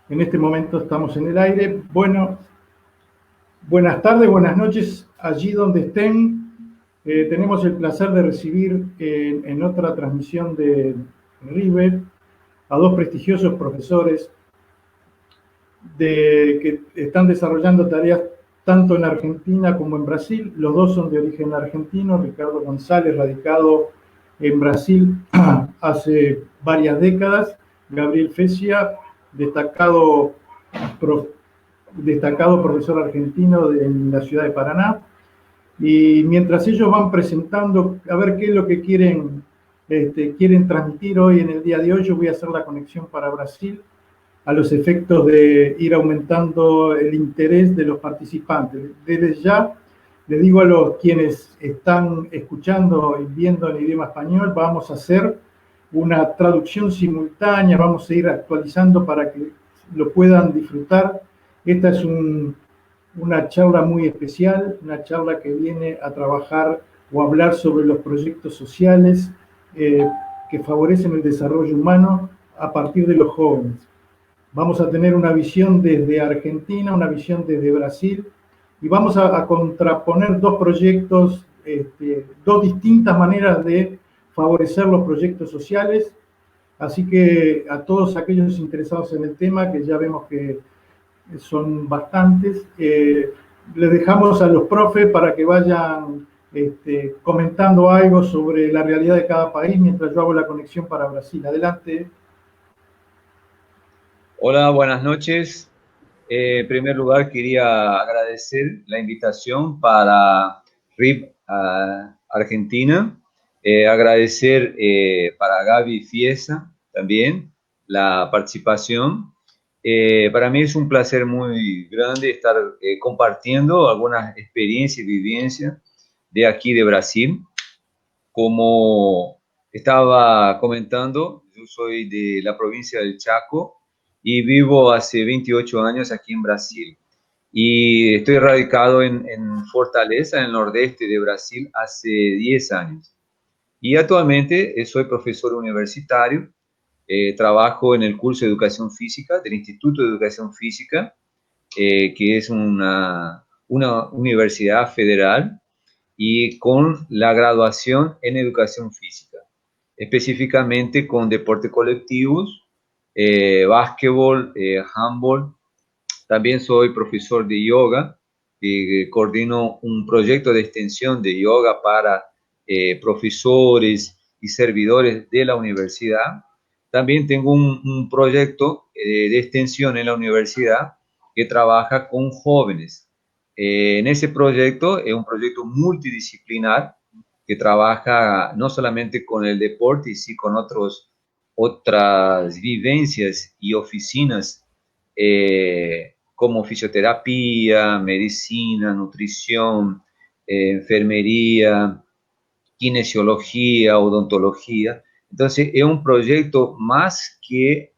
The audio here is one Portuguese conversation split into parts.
En este momento estamos en el aire. Bueno, buenas tardes, buenas noches, allí donde estén. Tenemos el placer de recibir en otra transmisión de River a dos prestigiosos profesores que están desarrollando tareas tanto en Argentina como en Brasil. Los dos son de origen argentino. Ricardo González, radicado en Brasil hace varias décadas. Gabriel Fesia, destacado, destacado profesor argentino en la ciudad de Paraná. Y mientras ellos van presentando, a ver qué es lo que quieren transmitir hoy en el día de hoy, yo voy a hacer la conexión para Brasil a los efectos de ir aumentando el interés de los participantes. Desde ya les digo a los quienes están escuchando y viendo en idioma español, vamos a hacer una traducción simultánea, vamos a ir actualizando para que lo puedan disfrutar. Esta es una charla muy especial, una charla que viene a trabajar o a hablar sobre los proyectos sociales que favorecen el desarrollo humano a partir de los jóvenes. Vamos a tener una visión desde Argentina, una visión desde Brasil, y vamos a contraponer dos proyectos, dos distintas maneras de favorecer los proyectos sociales. Así que a todos aquellos interesados en el tema, que ya vemos que son bastantes, les dejamos a los profes para que vayan comentando algo sobre la realidad de cada país mientras yo hago la conexión para Brasil. Adelante. Hola, buenas noches. En primer lugar, quería agradecer la invitación para RIP Argentina. Agradecer para Gaby Fiesa también la participación. Para mí es un placer muy grande estar compartiendo algunas experiencias y vivencias de aquí de Brasil. Como estaba comentando, yo soy de la provincia del Chaco y vivo hace 28 años aquí en Brasil. Y estoy radicado en Fortaleza, en el nordeste de Brasil, hace 10 años. Y actualmente soy profesor universitario, trabajo en el curso de Educación Física del Instituto de Educación Física, que es una universidad federal y con la graduación en educación física, específicamente con deportes colectivos, básquetbol, handball. También soy profesor de yoga, coordino un proyecto de extensión de yoga para profesores y servidores de la universidad. También tengo un proyecto de extensión en la universidad que trabaja con jóvenes. En ese proyecto es un proyecto multidisciplinar que trabaja no solamente con el deporte, y sí con otras vivencias y oficinas como fisioterapia, medicina, nutrición, enfermería, kinesiología, odontología. Entonces, es un proyecto más que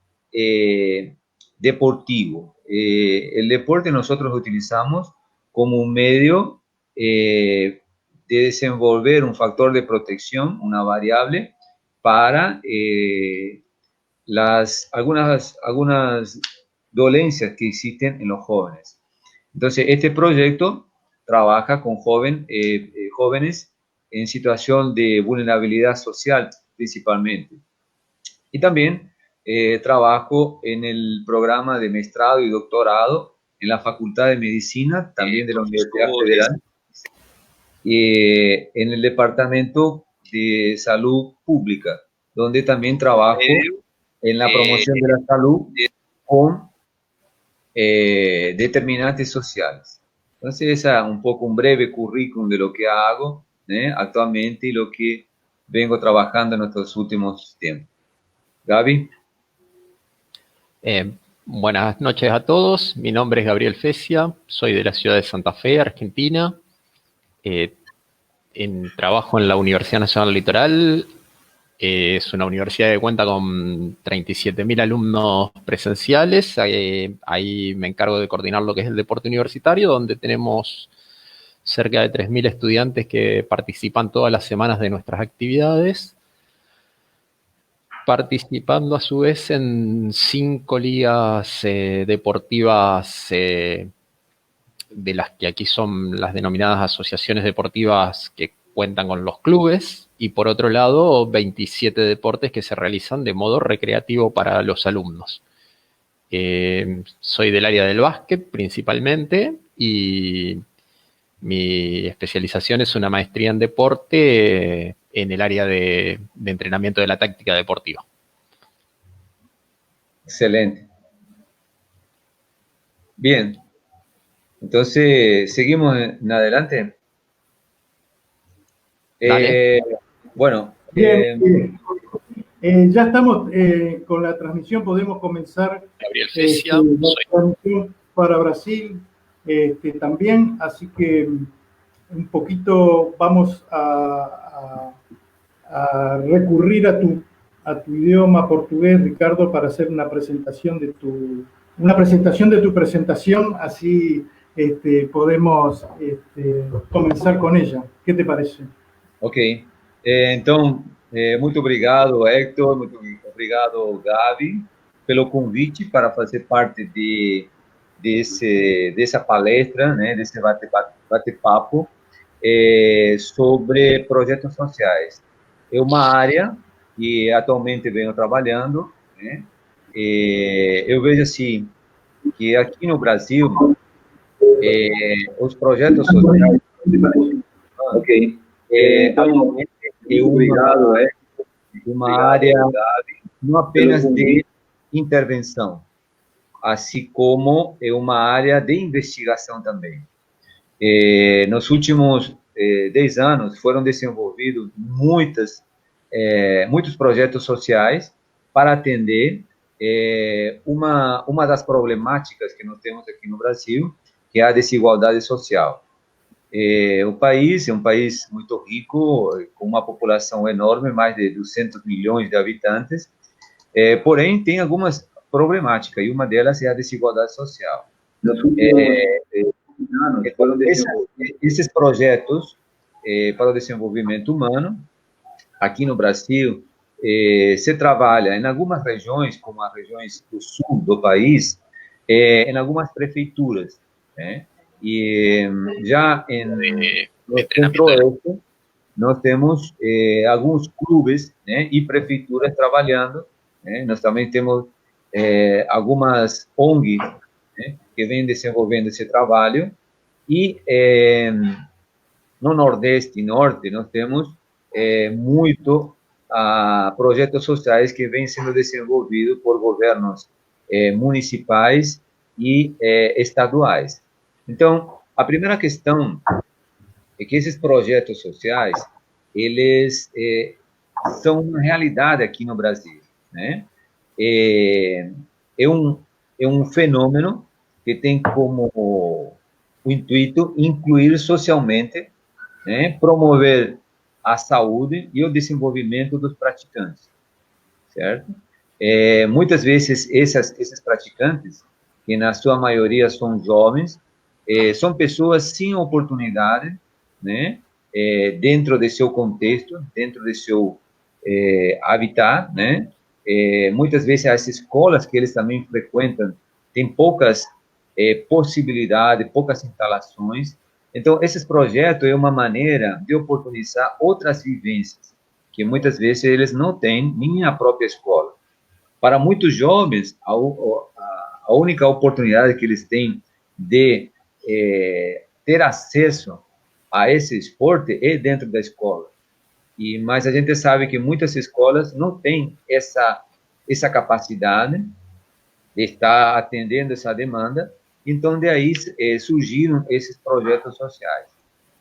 deportivo. El deporte nosotros lo utilizamos como un medio de desenvolver un factor de protección, una variable, para algunas dolencias que existen en los jóvenes. Entonces, este proyecto trabaja con jóvenes en situación de vulnerabilidad social principalmente. Y también trabajo en el programa de maestrado y doctorado en la Facultad de Medicina, también de la Universidad Federal, en el Departamento de Salud Pública, donde también trabajo en la promoción de la salud con determinantes sociales. Entonces, esa es un poco un breve currículum de lo que hago actualmente y lo que vengo trabajando en estos últimos tiempos. Gaby. Eh, Buenas noches a todos. Mi nombre es Gabriel Fesia, soy de la ciudad de Santa Fe, Argentina. Trabajo en la Universidad Nacional Litoral. Es una universidad que cuenta con 37.000 alumnos presenciales. Ahí me encargo de coordinar lo que es el deporte universitario, donde tenemos cerca de 3.000 estudiantes que participan todas las semanas de nuestras actividades. participando a su vez en 5 ligas deportivas, de las que aquí son las denominadas asociaciones deportivas que cuentan con los clubes, y por otro lado 27 deportes que se realizan de modo recreativo para los alumnos. Soy del área del básquet principalmente, y mi especialización es una maestría en deporte en el área de entrenamiento de la táctica deportiva. Excelente. Bien. Entonces, seguimos en adelante. Bueno. Bien, ya estamos con la transmisión, podemos comenzar Gabriel Fecia, la transmisión para Brasil también, así que un poquito vamos a recurrir a tu idioma portugués, Ricardo, para hacer una presentación de tu presentación, así podemos comenzar con ella. ¿Qué te parece? Ok. Então, muito obrigado, Hector, muito obrigado, Gabi, pelo convite para fazer parte dessa palestra, né, desse bate-papo sobre projetos sociais. É uma área que atualmente venho trabalhando, né? Eu vejo assim que aqui no Brasil os projetos sociais, ok, atualmente é uma área não apenas de intervenção, assim como é uma área de investigação também. Nos últimos 10 anos foram desenvolvidos muitos projetos sociais para atender uma das problemáticas que nós temos aqui no Brasil, que é a desigualdade social. O país é um país muito rico, com uma população enorme, mais de 200 milhões de habitantes, porém tem algumas problemáticas, e uma delas é a desigualdade social. Esses projetos para o desenvolvimento humano, aqui no Brasil, se trabalha em algumas regiões, como as regiões do sul do país, em algumas prefeituras, né? E já no centro-oeste, nós temos alguns clubes, né, e prefeituras trabalhando, né? Nós também temos algumas ONGs, né, que vêm desenvolvendo esse trabalho, e no Nordeste e Norte nós temos muito projetos sociais que vêm sendo desenvolvidos por governos municipais e estaduais. Então, a primeira questão é que esses projetos sociais, eles são uma realidade aqui no Brasil, né? É um fenômeno que tem como o intuito incluir socialmente, né, promover a saúde e o desenvolvimento dos praticantes, certo? Muitas vezes esses praticantes, que na sua maioria são jovens, são pessoas sem oportunidade, né, dentro de seu contexto, dentro de seu habitat, né? Muitas vezes as escolas que eles também frequentam têm poucas possibilidades, poucas instalações. Então, esses projetos é uma maneira de oportunizar outras vivências, que muitas vezes eles não têm nem na própria escola. Para muitos jovens, a única oportunidade que eles têm de ter acesso a esse esporte é dentro da escola. Mas a gente sabe que muitas escolas não têm essa capacidade de estar atendendo essa demanda, então daí surgiram esses projetos sociais.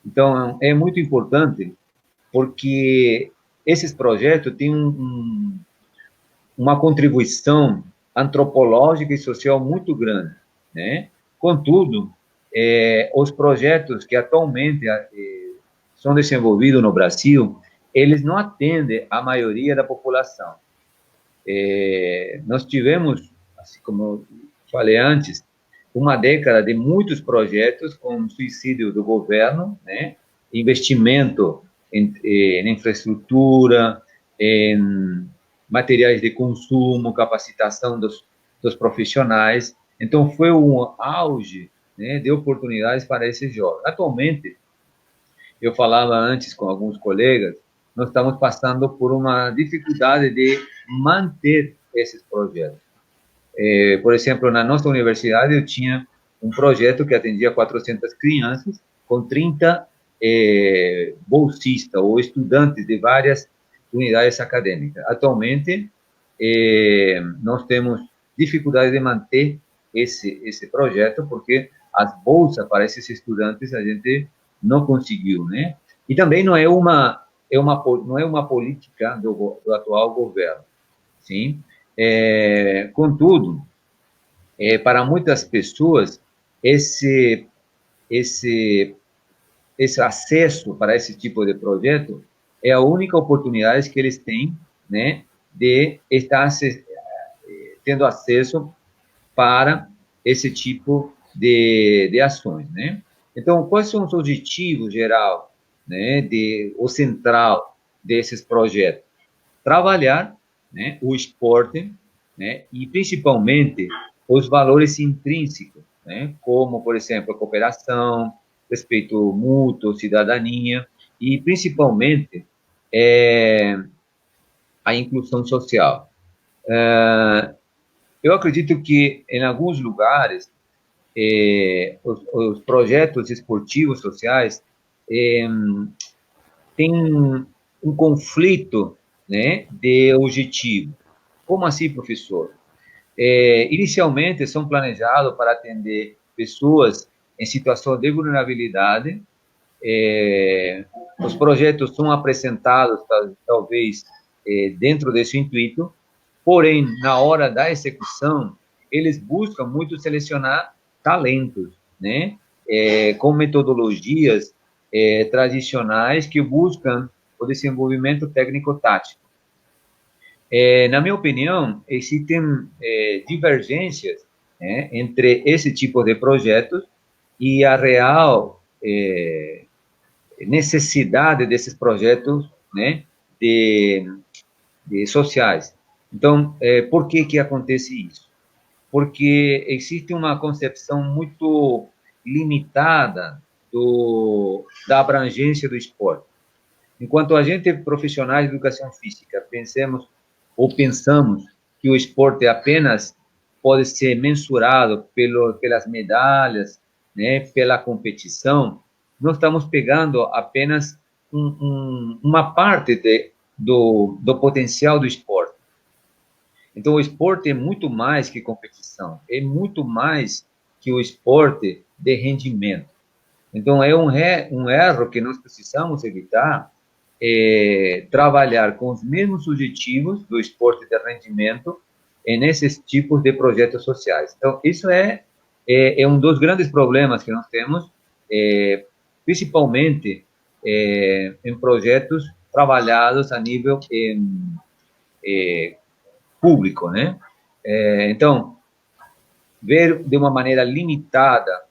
Então, é muito importante, porque esses projetos têm uma contribuição antropológica e social muito grande, né? Contudo, os projetos que atualmente são desenvolvidos no Brasil, eles não atendem a maioria da população. Nós tivemos, assim como falei antes, uma década de muitos projetos com suicídio do governo, né? Investimento em infraestrutura, em materiais de consumo, capacitação dos profissionais. Então, foi um auge, né, de oportunidades para esses jovens. Atualmente, eu falava antes com alguns colegas, nós estamos passando por uma dificuldade de manter esses projetos. Por exemplo, na nossa universidade, eu tinha um projeto que atendia 400 crianças, com 30 bolsistas ou estudantes de várias unidades acadêmicas. Atualmente, nós temos dificuldade de manter esse projeto, porque as bolsas para esses estudantes a gente não conseguiu, né? E também não é uma política do atual governo, sim? Contudo, para muitas pessoas, esse acesso para esse tipo de projeto é a única oportunidade que eles têm, né, de estar tendo acesso para esse tipo de ações, né? Então, quais são os objetivos geral, né, o central desses projetos? Trabalhar, né, o esporte, né, e principalmente os valores intrínsecos, né, como, por exemplo, a cooperação, respeito mútuo, cidadania e, principalmente, a inclusão social. Eu acredito que, em alguns lugares, os projetos esportivos sociais têm um conflito, né, de objetivo. Como assim, professor? Inicialmente, são planejados para atender pessoas em situação de vulnerabilidade. Os projetos são apresentados, talvez, dentro desse intuito, porém, na hora da execução, eles buscam muito selecionar talentos, né? Com metodologias tradicionais que buscam o desenvolvimento técnico-tático. Na minha opinião, existem divergências, né, entre esse tipo de projetos e a real necessidade desses projetos, né, de sociais. Então, por que acontece isso? Porque existe uma concepção muito limitada da abrangência do esporte. Enquanto a gente, profissionais de educação física, pensamos que o esporte apenas pode ser mensurado pelas medalhas, né, pela competição, nós estamos pegando apenas uma parte do potencial do esporte. Então, o esporte é muito mais que competição, é muito mais que o esporte de rendimento. Então, é um erro que nós precisamos evitar, trabalhar com os mesmos objetivos do esporte de rendimento nesses tipos de projetos sociais. Então, isso é um dos grandes problemas que nós temos, principalmente em projetos trabalhados a nível público, né? Então, ver de uma maneira limitada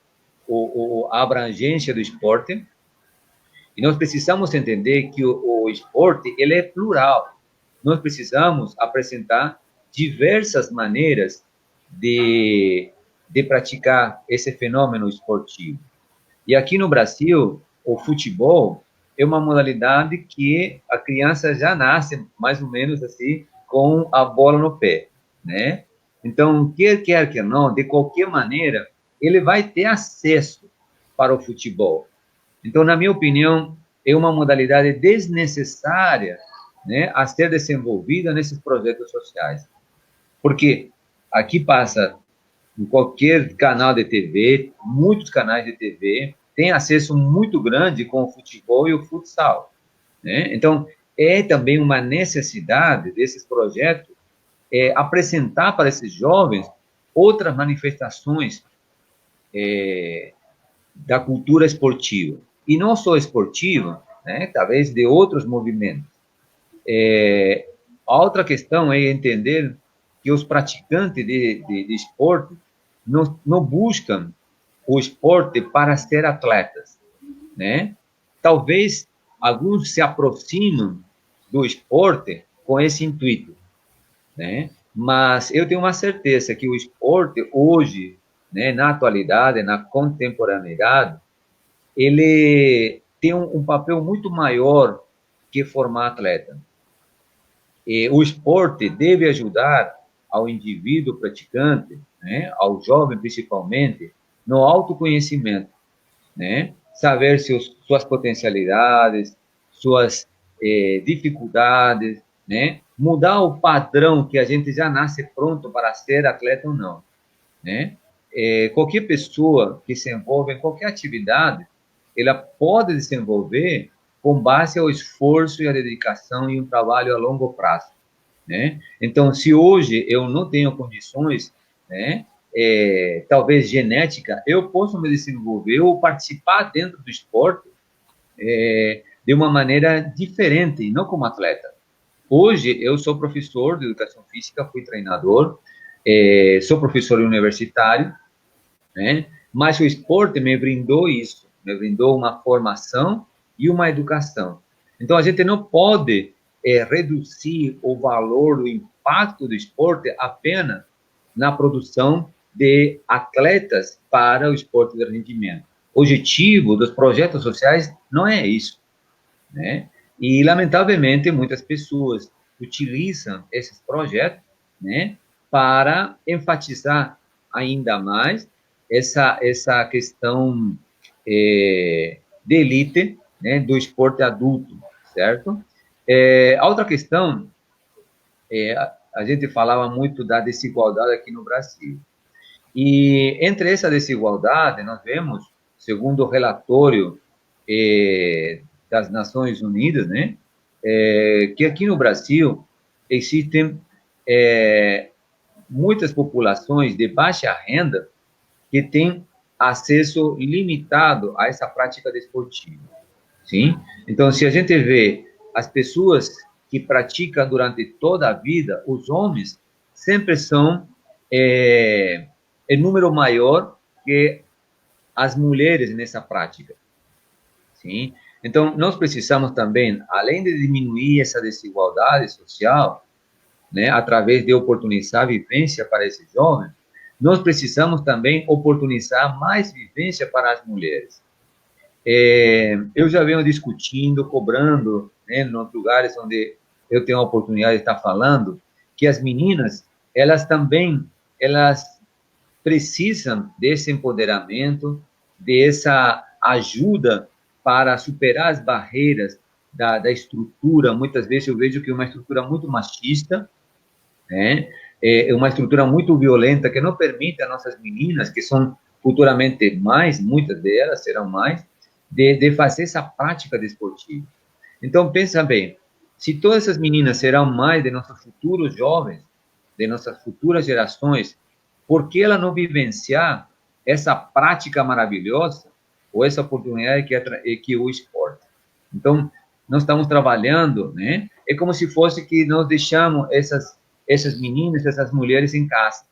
a abrangência do esporte, e nós precisamos entender que o esporte ele é plural. Nós precisamos apresentar diversas maneiras de praticar esse fenômeno esportivo. E aqui no Brasil, o futebol é uma modalidade que a criança já nasce mais ou menos assim, com a bola no pé, né? Então, quer que não, de qualquer maneira, ele vai ter acesso para o futebol. Então, na minha opinião, é uma modalidade desnecessária, né, a ser desenvolvida nesses projetos sociais. Porque aqui passa, em qualquer canal de TV, muitos canais de TV, tem acesso muito grande com o futebol e o futsal, né? Então, é também uma necessidade desses projetos apresentar para esses jovens outras manifestações da cultura esportiva. E não só esportiva, né, talvez de outros movimentos. A outra questão é entender que os praticantes de esporte não buscam o esporte para ser atletas, né? Talvez alguns se aproximam do esporte com esse intuito, né? Mas eu tenho uma certeza que o esporte hoje, né, na atualidade, na contemporaneidade, ele tem um papel muito maior que formar atleta. E o esporte deve ajudar ao indivíduo praticante, né, ao jovem principalmente, no autoconhecimento, né? Saber suas potencialidades, suas dificuldades, né? Mudar o padrão que a gente já nasce pronto para ser atleta ou não, né? Qualquer pessoa que se envolve em qualquer atividade, ela pode desenvolver com base ao esforço e à dedicação e um trabalho a longo prazo, né? Então, se hoje eu não tenho condições, né, talvez genética, eu posso me desenvolver ou participar dentro do esporte de uma maneira diferente, não como atleta. Hoje, eu sou professor de educação física, fui treinador, sou professor universitário, né? Mas o esporte me brindou isso, me brindou uma formação e uma educação. Então, a gente não pode reduzir o valor, o impacto do esporte apenas na produção de atletas para o esporte de rendimento. O objetivo dos projetos sociais não é isso, né? E, lamentavelmente, muitas pessoas utilizam esses projetos, né, para enfatizar ainda mais essa questão de elite, né, do esporte adulto, certo? A outra questão, a gente falava muito da desigualdade aqui no Brasil. E entre essa desigualdade, nós vemos, segundo o relatório das Nações Unidas, né, que aqui no Brasil existem muitas populações de baixa renda que têm acesso limitado a essa prática desportiva, sim? Então, se a gente vê as pessoas que praticam durante toda a vida, os homens sempre são em número maior que as mulheres nessa prática, sim? Então, nós precisamos também, além de diminuir essa desigualdade social, né, através de oportunizar vivência para esses jovens, nós precisamos também oportunizar mais vivência para as mulheres. Eu já venho discutindo, cobrando, né, nos lugares onde eu tenho a oportunidade de estar falando, que as meninas, elas também, elas precisam desse empoderamento, dessa ajuda para superar as barreiras da estrutura. Muitas vezes eu vejo que é uma estrutura muito machista, né? É uma estrutura muito violenta que não permite às nossas meninas, que são futuramente mais, muitas delas serão mais, de fazer essa prática desportiva. Então, pensa bem, se todas essas meninas serão mais de nossos futuros jovens, de nossas futuras gerações, por que ela não vivenciar essa prática maravilhosa ou essa oportunidade que é o esporte? Então, nós estamos trabalhando, né? É como se fosse que nós deixamos essas meninas, essas mulheres em casa.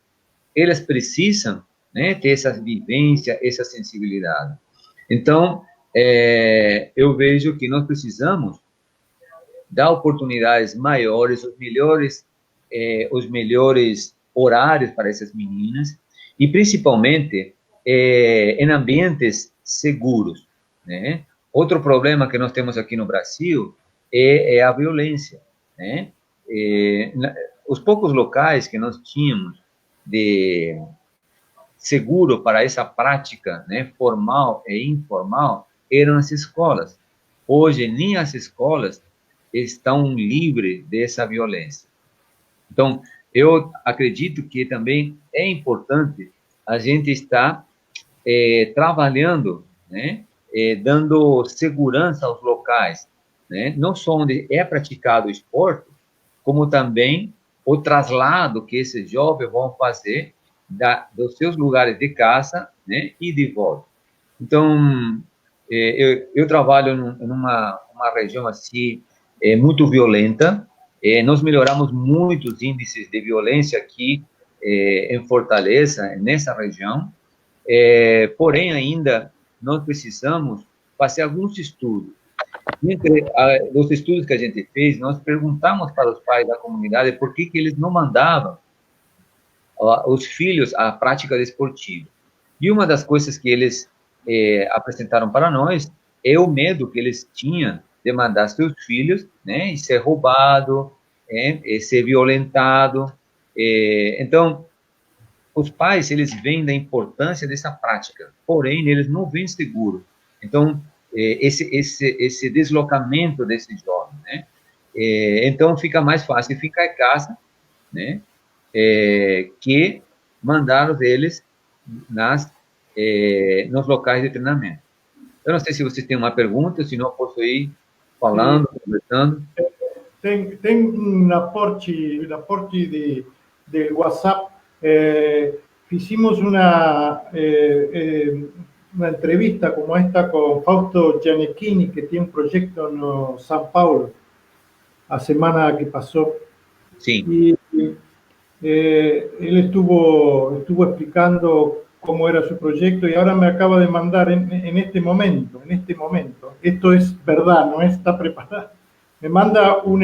Elas precisam, né, ter essa vivência, essa sensibilidade. Então, eu vejo que nós precisamos dar oportunidades maiores, os melhores horários para essas meninas e, principalmente, em ambientes seguros, né? Outro problema que nós temos aqui no Brasil é a violência, né? Os poucos locais que nós tínhamos de seguro para essa prática, né, formal e informal, eram as escolas. Hoje, nem as escolas estão livres dessa violência. Então, eu acredito que também é importante a gente estar trabalhando, né, dando segurança aos locais, né, não só onde é praticado o esporte, como também o traslado que esses jovens vão fazer dos seus lugares de casa, né, e de volta. Então, eu trabalho numa região assim muito violenta. Nós melhoramos muito os índices de violência aqui em Fortaleza, nessa região. Porém, ainda nós precisamos fazer alguns estudos. Entre os estudos que a gente fez, nós perguntamos para os pais da comunidade por que eles não mandavam os filhos à prática desportiva. E uma das coisas que eles apresentaram para nós é o medo que eles tinham de mandar seus filhos, né, e ser roubado, e ser violentado. Então, os pais, eles veem da importância dessa prática, porém, eles não veem seguro. Então, esse deslocamento desse jovem, né? Então, fica mais fácil ficar em casa, né? Que mandá-los eles nos locais de treinamento. Eu não sei se vocês têm uma pergunta, se não, eu posso ir falando, conversando. Tem un aporte de WhatsApp. Hicimos una entrevista como esta con Fausto Gianecchini, que tiene un proyecto en San Paulo, la semana que pasó. Sí. Y él estuvo explicando cómo era su proyecto y ahora me acaba de mandar en este momento, esto es verdad, no está preparado, me manda un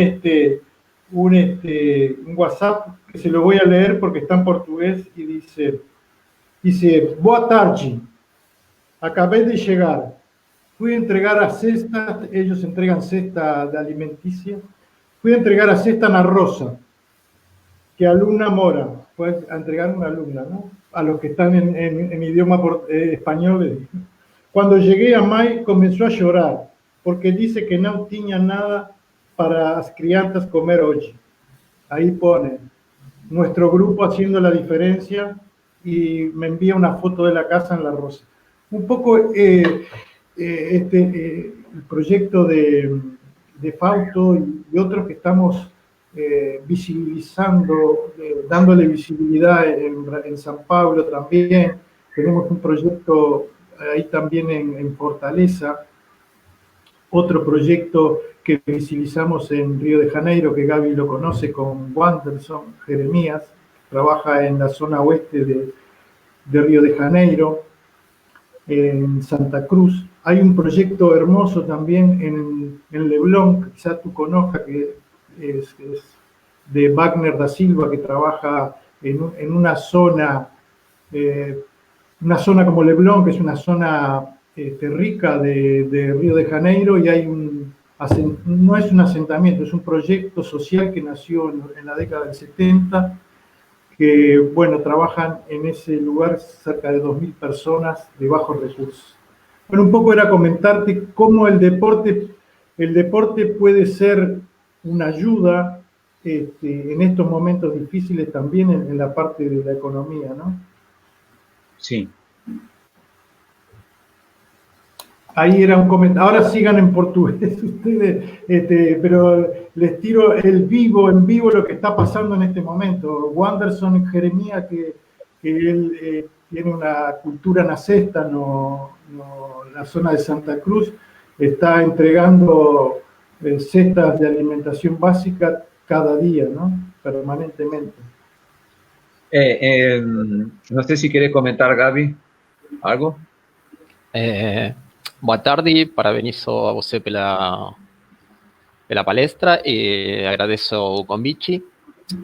WhatsApp que se lo voy a leer porque está en portugués y dice, boa tarde, acabé de llegar, fui a entregar a cesta, ellos entregan cesta de alimenticia, fui a entregar a cesta na Rosa, que alumna Mora, fue a entregar una alumna, ¿no? A los que están en idioma español. Cuando llegué a Mai comenzó a llorar, porque dice que no tenía nada para las crianzas comer hoy. Ahí pone, nuestro grupo haciendo la diferencia, y me envía una foto de la casa en La Rosa. Un poco el proyecto de Fausto y otros que estamos visibilizando, dándole visibilidad en San Pablo también. Tenemos un proyecto ahí también en Fortaleza, otro proyecto que visibilizamos en Río de Janeiro, que Gaby lo conoce, con Wanderson Jeremías, trabaja en la zona oeste de Río de Janeiro, en Santa Cruz. Hay un proyecto hermoso también en Leblon, que quizás tú conozcas, que es de Wagner da Silva, que trabaja en una zona como Leblon, que es una zona rica de Río de Janeiro, y hay no es un asentamiento, es un proyecto social que nació en la década del 70, que, bueno, trabajan en ese lugar cerca de 2.000 personas de bajos recursos. Bueno, un poco era comentarte cómo el deporte puede ser una ayuda en estos momentos difíciles también en la parte de la economía, ¿no? Sí. Ahí era un comentario. Ahora sigan en portugués ustedes, pero les tiro en vivo lo que está pasando en este momento. Wanderson Jeremías, que él tiene una cultura na cesta, en la zona de Santa Cruz, está entregando cestas de alimentación básica cada día, ¿no? Permanentemente. No sé si quiere comentar, Gaby, algo. Boa tarde, parabenizo a você pela palestra e agradeço o convite.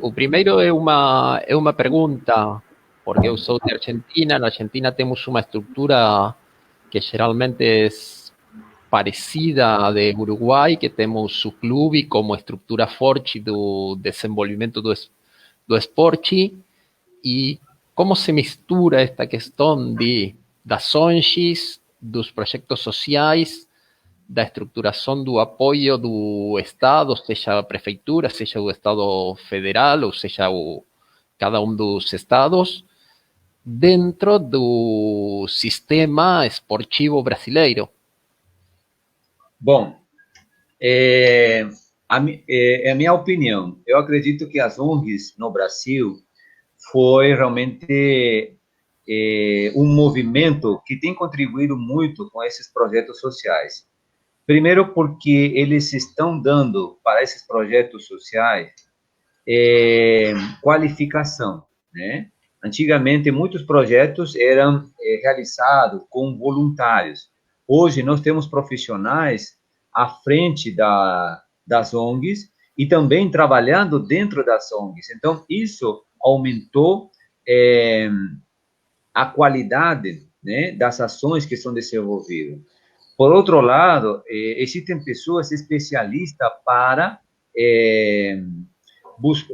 O primeiro é uma pergunta, porque eu sou de Argentina. Na Argentina temos uma estrutura que geralmente é parecida à de Uruguai, que temos o clube como estrutura forte do desenvolvimento do esporte, e como se mistura esta questão das ONGs, dos projetos sociais, da estruturação do apoio do Estado, seja a prefeitura, seja o Estado federal, ou seja cada um dos estados, dentro do sistema esportivo brasileiro. Bom, a minha opinião. Eu acredito que as ONGs no Brasil foi realmente um movimento que tem contribuído muito com esses projetos sociais. Primeiro porque eles estão dando para esses projetos sociais qualificação, né? Antigamente, muitos projetos eram realizados com voluntários. Hoje, nós temos profissionais à frente das ONGs e também trabalhando dentro das ONGs. Então, isso aumentou a qualidade, né, das ações que são desenvolvidas. Por outro lado, existem pessoas especialistas para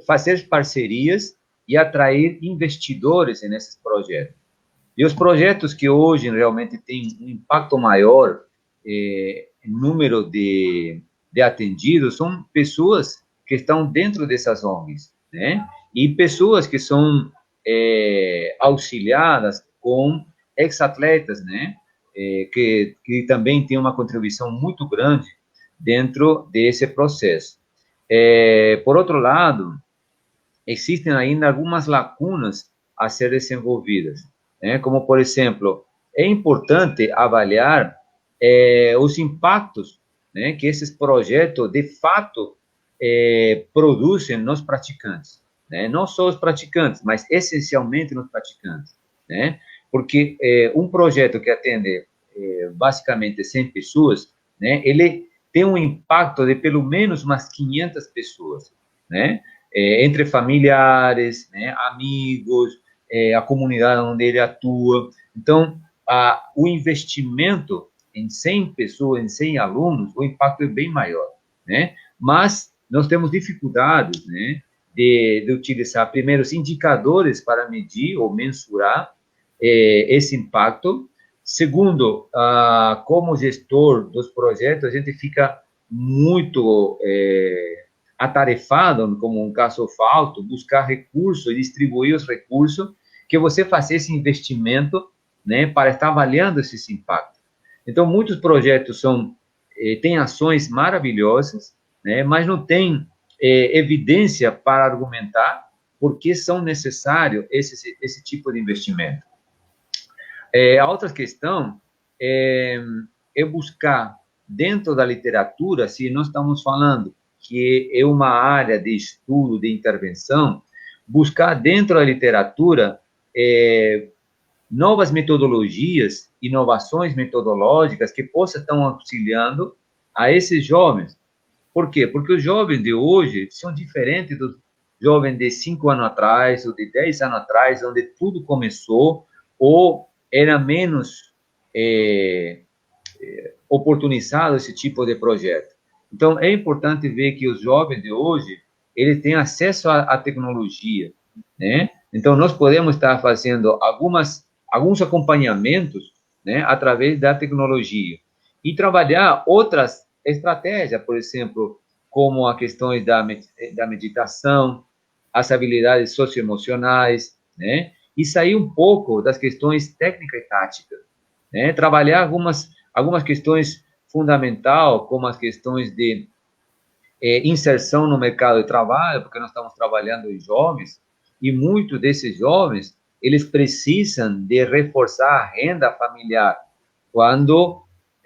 fazer parcerias e atrair investidores nesses projetos. E os projetos que hoje realmente têm um impacto maior em número de atendidos são pessoas que estão dentro dessas ONGs, né? E pessoas que são auxiliadas com ex-atletas, né? Que também tem uma contribuição muito grande dentro desse processo. Por outro lado, existem ainda algumas lacunas a ser desenvolvidas, né? Como, por exemplo, é importante avaliar os impactos, né, que esses projetos, de fato, produzem nos praticantes, né? Não só os praticantes, mas essencialmente nos praticantes, né? Porque um projeto que atende basicamente 100 pessoas, né, ele tem um impacto de pelo menos umas 500 pessoas, né? Entre familiares, né, amigos, a comunidade onde ele atua. Então, o investimento em 100 pessoas, em 100 alunos, o impacto é bem maior, né? Mas nós temos dificuldades, né, de utilizar primeiros indicadores para medir ou mensurar esse impacto. Segundo, como gestor dos projetos, a gente fica muito atarefado, como um caso falto, buscar recursos e distribuir os recursos que você faça esse investimento, né, para estar avaliando esses impactos. Então, muitos projetos têm ações maravilhosas, né, mas não têm evidência para argumentar por que são necessários esse tipo de investimento. A outra questão é buscar, dentro da literatura, se nós estamos falando que é uma área de estudo, de intervenção, buscar dentro da literatura novas metodologias, inovações metodológicas que possam estar auxiliando a esses jovens. Por quê? Porque os jovens de hoje são diferentes dos jovens de 5 anos atrás, ou de 10 anos atrás, onde tudo começou, ou era menos oportunizado esse tipo de projeto. Então, é importante ver que os jovens de hoje, eles têm acesso à tecnologia, né? Então, nós podemos estar fazendo alguns acompanhamentos, né, através da tecnologia e trabalhar outras estratégias, por exemplo, como as questões da meditação, as habilidades socioemocionais, né? E sair um pouco das questões técnicas e táticas, né? Trabalhar algumas questões fundamentais, como as questões de inserção no mercado de trabalho, porque nós estamos trabalhando em jovens, e muitos desses jovens, eles precisam de reforçar a renda familiar, quando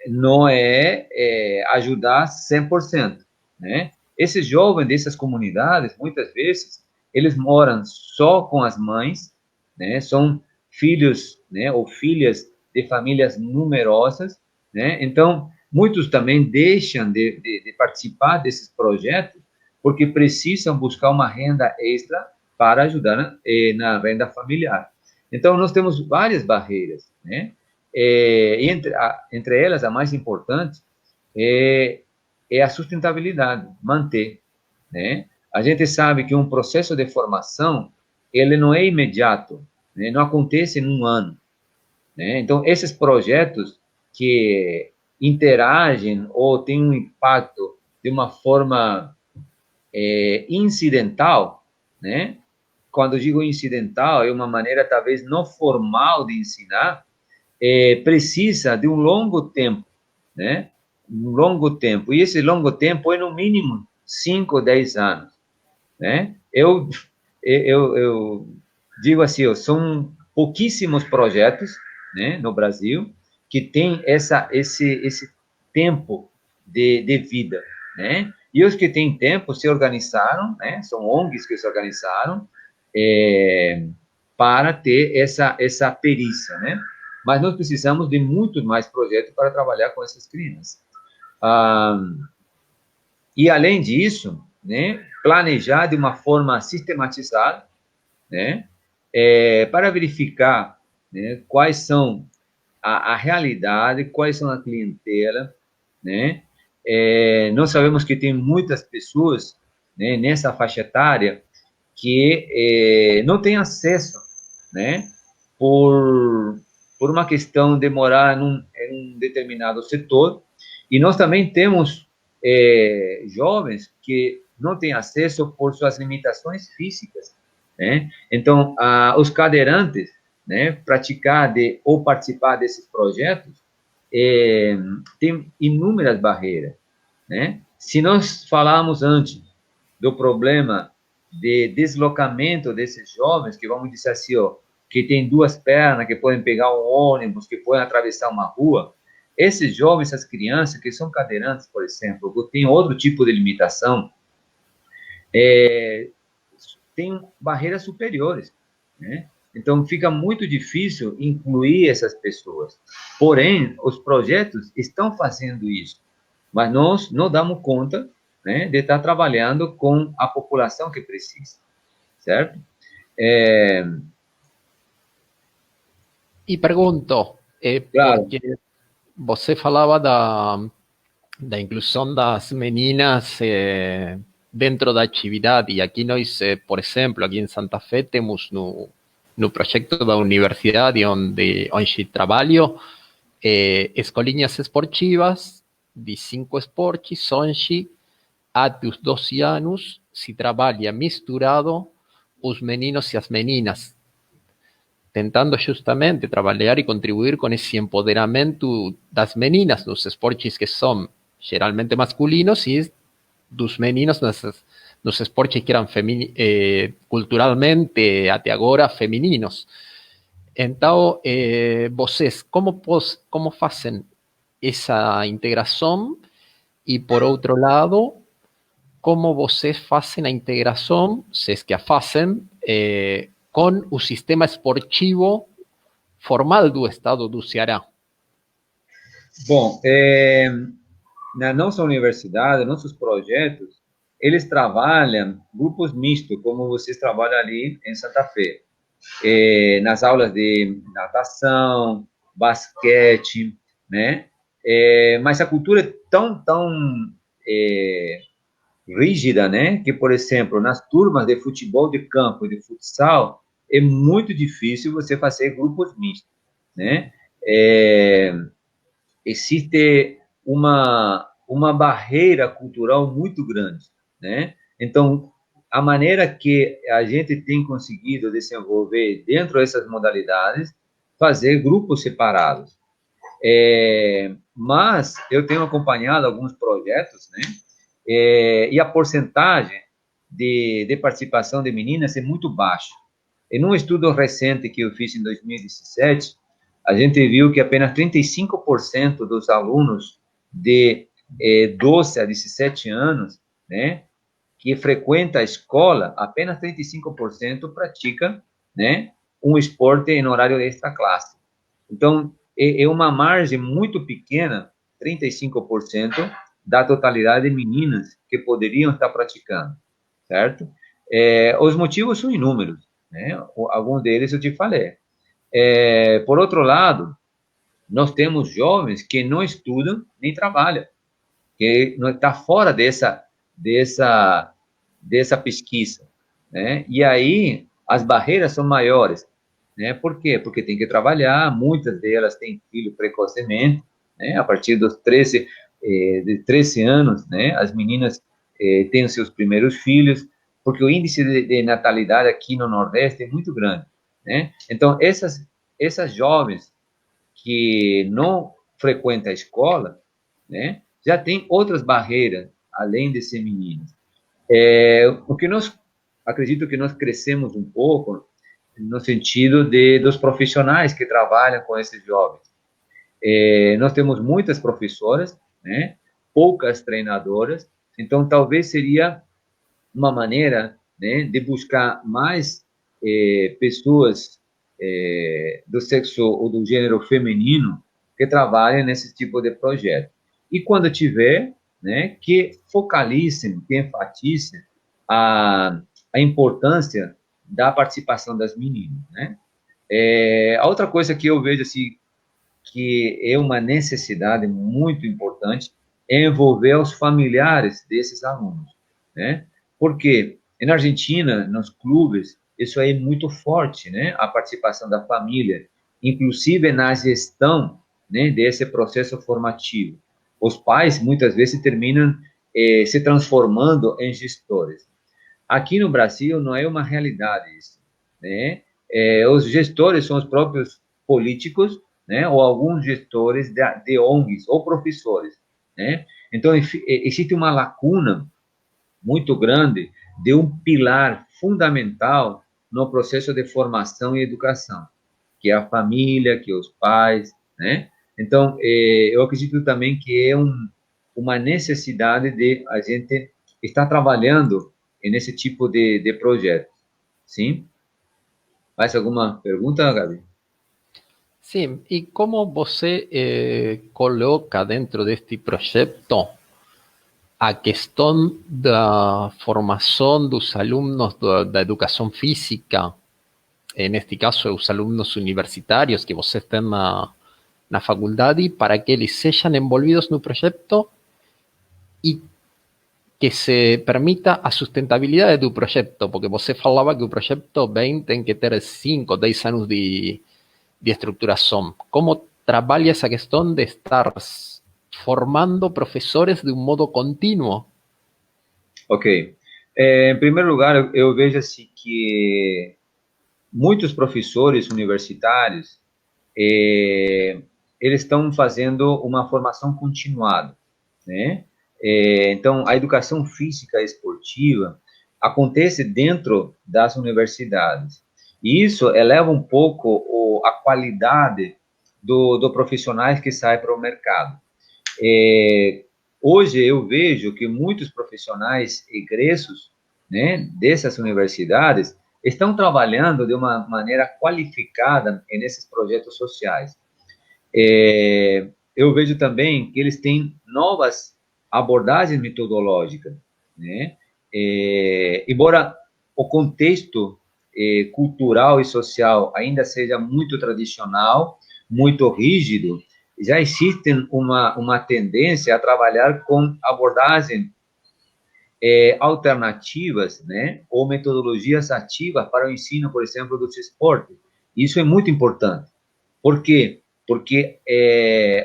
não ajudar 100%, né? Esses jovens dessas comunidades, muitas vezes, eles moram só com as mães, né? São filhos, né, ou filhas de famílias numerosas, né? Então, muitos também deixam de participar desses projetos porque precisam buscar uma renda extra para ajudar na renda familiar. Então, nós temos várias barreiras, né? Entre elas, a mais importante é a sustentabilidade, manter, né? A gente sabe que um processo de formação, ele não é imediato, né? Não acontece em um ano, né? Então, esses projetos que interagem ou têm um impacto de uma forma incidental, né? Quando digo incidental, é uma maneira talvez não formal de ensinar, precisa de um longo tempo, né? Um longo tempo. E esse longo tempo é no mínimo 5 ou 10 anos, né? Eu digo assim, são pouquíssimos projetos, né, no Brasil, que tem esse tempo de vida, né? E os que têm tempo se organizaram, né? São ONGs que se organizaram para ter essa perícia, né? Mas nós precisamos de muitos mais projetos para trabalhar com essas crianças. Ah, e, além disso, né, planejar de uma forma sistematizada, né, para verificar, né, quais são a realidade, quais são a clientela, né? Nós sabemos que tem muitas pessoas, né, nessa faixa etária que não têm acesso, né, por, por uma questão de morar em um determinado setor, e nós também temos jovens que não têm acesso por suas limitações físicas, né? Então, os cadeirantes, né, praticar ou participar desses projetos tem inúmeras barreiras, né? Se nós falarmos antes do problema de deslocamento desses jovens, que vamos dizer assim, ó, que tem duas pernas, que podem pegar um ônibus, que podem atravessar uma rua, esses jovens, essas crianças que são cadeirantes, por exemplo, ou têm outro tipo de limitação, têm barreiras superiores, né? Então, fica muito difícil incluir essas pessoas. Porém, os projetos estão fazendo isso, mas nós não damos conta, né, de estar trabalhando com a população que precisa, certo? E pergunto, Claro. porque você falava da inclusão das meninas dentro da atividade, e aqui nós, por exemplo, aqui em Santa Fé, temos no projeto da universidade onde trabalho, escolinhas esportivas de 5 esportes, onde até os 12 anos se trabalha misturado os meninos e as meninas, tentando justamente trabalhar e contribuir com esse empoderamento das meninas nos esportes que são geralmente masculinos e dos meninos nos esportes que eram culturalmente até agora femininos. Então, vocês como fazem essa integração? E, por outro lado, como vocês fazem a integração, se es que a fazem, com o sistema esportivo formal do estado do Ceará? Bom, na nossa universidade, nossos projetos, eles trabalham grupos mistos, como vocês trabalham ali em Santa Fé. Nas aulas de natação, basquete, né? Mas a cultura é tão rígida, né? Que, por exemplo, nas turmas de futebol de campo e de futsal, é muito difícil você fazer grupos mistos, né? Existe uma barreira cultural muito grande, né? Então, a maneira que a gente tem conseguido desenvolver dentro dessas modalidades, fazer grupos separados. Mas eu tenho acompanhado alguns projetos, né? E a porcentagem de participação de meninas é muito baixa. Em um estudo recente que eu fiz em 2017, a gente viu que apenas 35% dos alunos de 12 a 17 anos, né, que frequenta a escola, apenas 35% pratica, né, um esporte em horário extra classe. Então, é uma margem muito pequena, 35% da totalidade de meninas que poderiam estar praticando, certo? Os motivos são inúmeros, né? Alguns deles eu te falei. Por outro lado, nós temos jovens que não estudam nem trabalham, que não está fora dessa pesquisa, né? E aí as barreiras são maiores, né? Por quê? Porque tem que trabalhar, muitas delas têm filho precocemente, né? A partir dos 13 anos, né? As meninas têm os seus primeiros filhos, porque o índice de natalidade aqui no Nordeste é muito grande, né? Então, essas jovens que não frequentam a escola, né? Já tem outras barreiras, além de ser meninas. O que acredito que nós crescemos um pouco no sentido dos profissionais que trabalham com esses jovens. Nós temos muitas professoras, né? Poucas treinadoras, então talvez seria uma maneira, né, de buscar mais pessoas do sexo ou do gênero feminino que trabalhem nesse tipo de projeto. e quando tiver, né, que focalizem, que enfatizem a importância da participação das meninas, né? A outra coisa que eu vejo assim, que é uma necessidade muito importante, é envolver os familiares desses alunos, né? Porque na Argentina, nos clubes, isso aí é muito forte, né? A participação da família, inclusive na gestão, né, desse processo formativo. Os pais, muitas vezes, terminam se transformando em gestores. Aqui no Brasil não é uma realidade isso, né? Os gestores são os próprios políticos, né? Ou alguns gestores de ONGs ou professores, né? Então existe uma lacuna muito grande de um pilar fundamental no processo de formação e educação, que é a família, que é os pais, né? Então eu acredito também que é uma necessidade de a gente estar trabalhando nesse tipo de projeto, sim? Mais alguma pergunta, Gabi? Sim, e como você coloca dentro deste projeto a questão da formação dos alunos da educação física, neste caso, os alunos universitários que vocês têm na faculdade, para que eles sejam envolvidos no projeto e que se permita a sustentabilidade do projeto, porque você falava que o projeto tem que ter 5, 10 anos de estruturação. Como trabalha essa questão de estar formando professores de um modo contínuo? Ok. Em primeiro lugar, eu vejo assim que muitos professores universitários, eles estão fazendo uma formação continuada, né? Então, a educação física e esportiva acontece dentro das universidades. E isso eleva um pouco a qualidade do profissionais que saem para o mercado. Hoje eu vejo que muitos profissionais egressos, né, dessas universidades estão trabalhando de uma maneira qualificada nesses projetos sociais. Eu vejo também que eles têm novas abordagens metodológicas, né? Embora o contexto cultural e social ainda seja muito tradicional, muito rígido, já existe uma tendência a trabalhar com abordagens alternativas, né, ou metodologias ativas para o ensino, por exemplo, dos esportes. Isso é muito importante. Por quê? Porque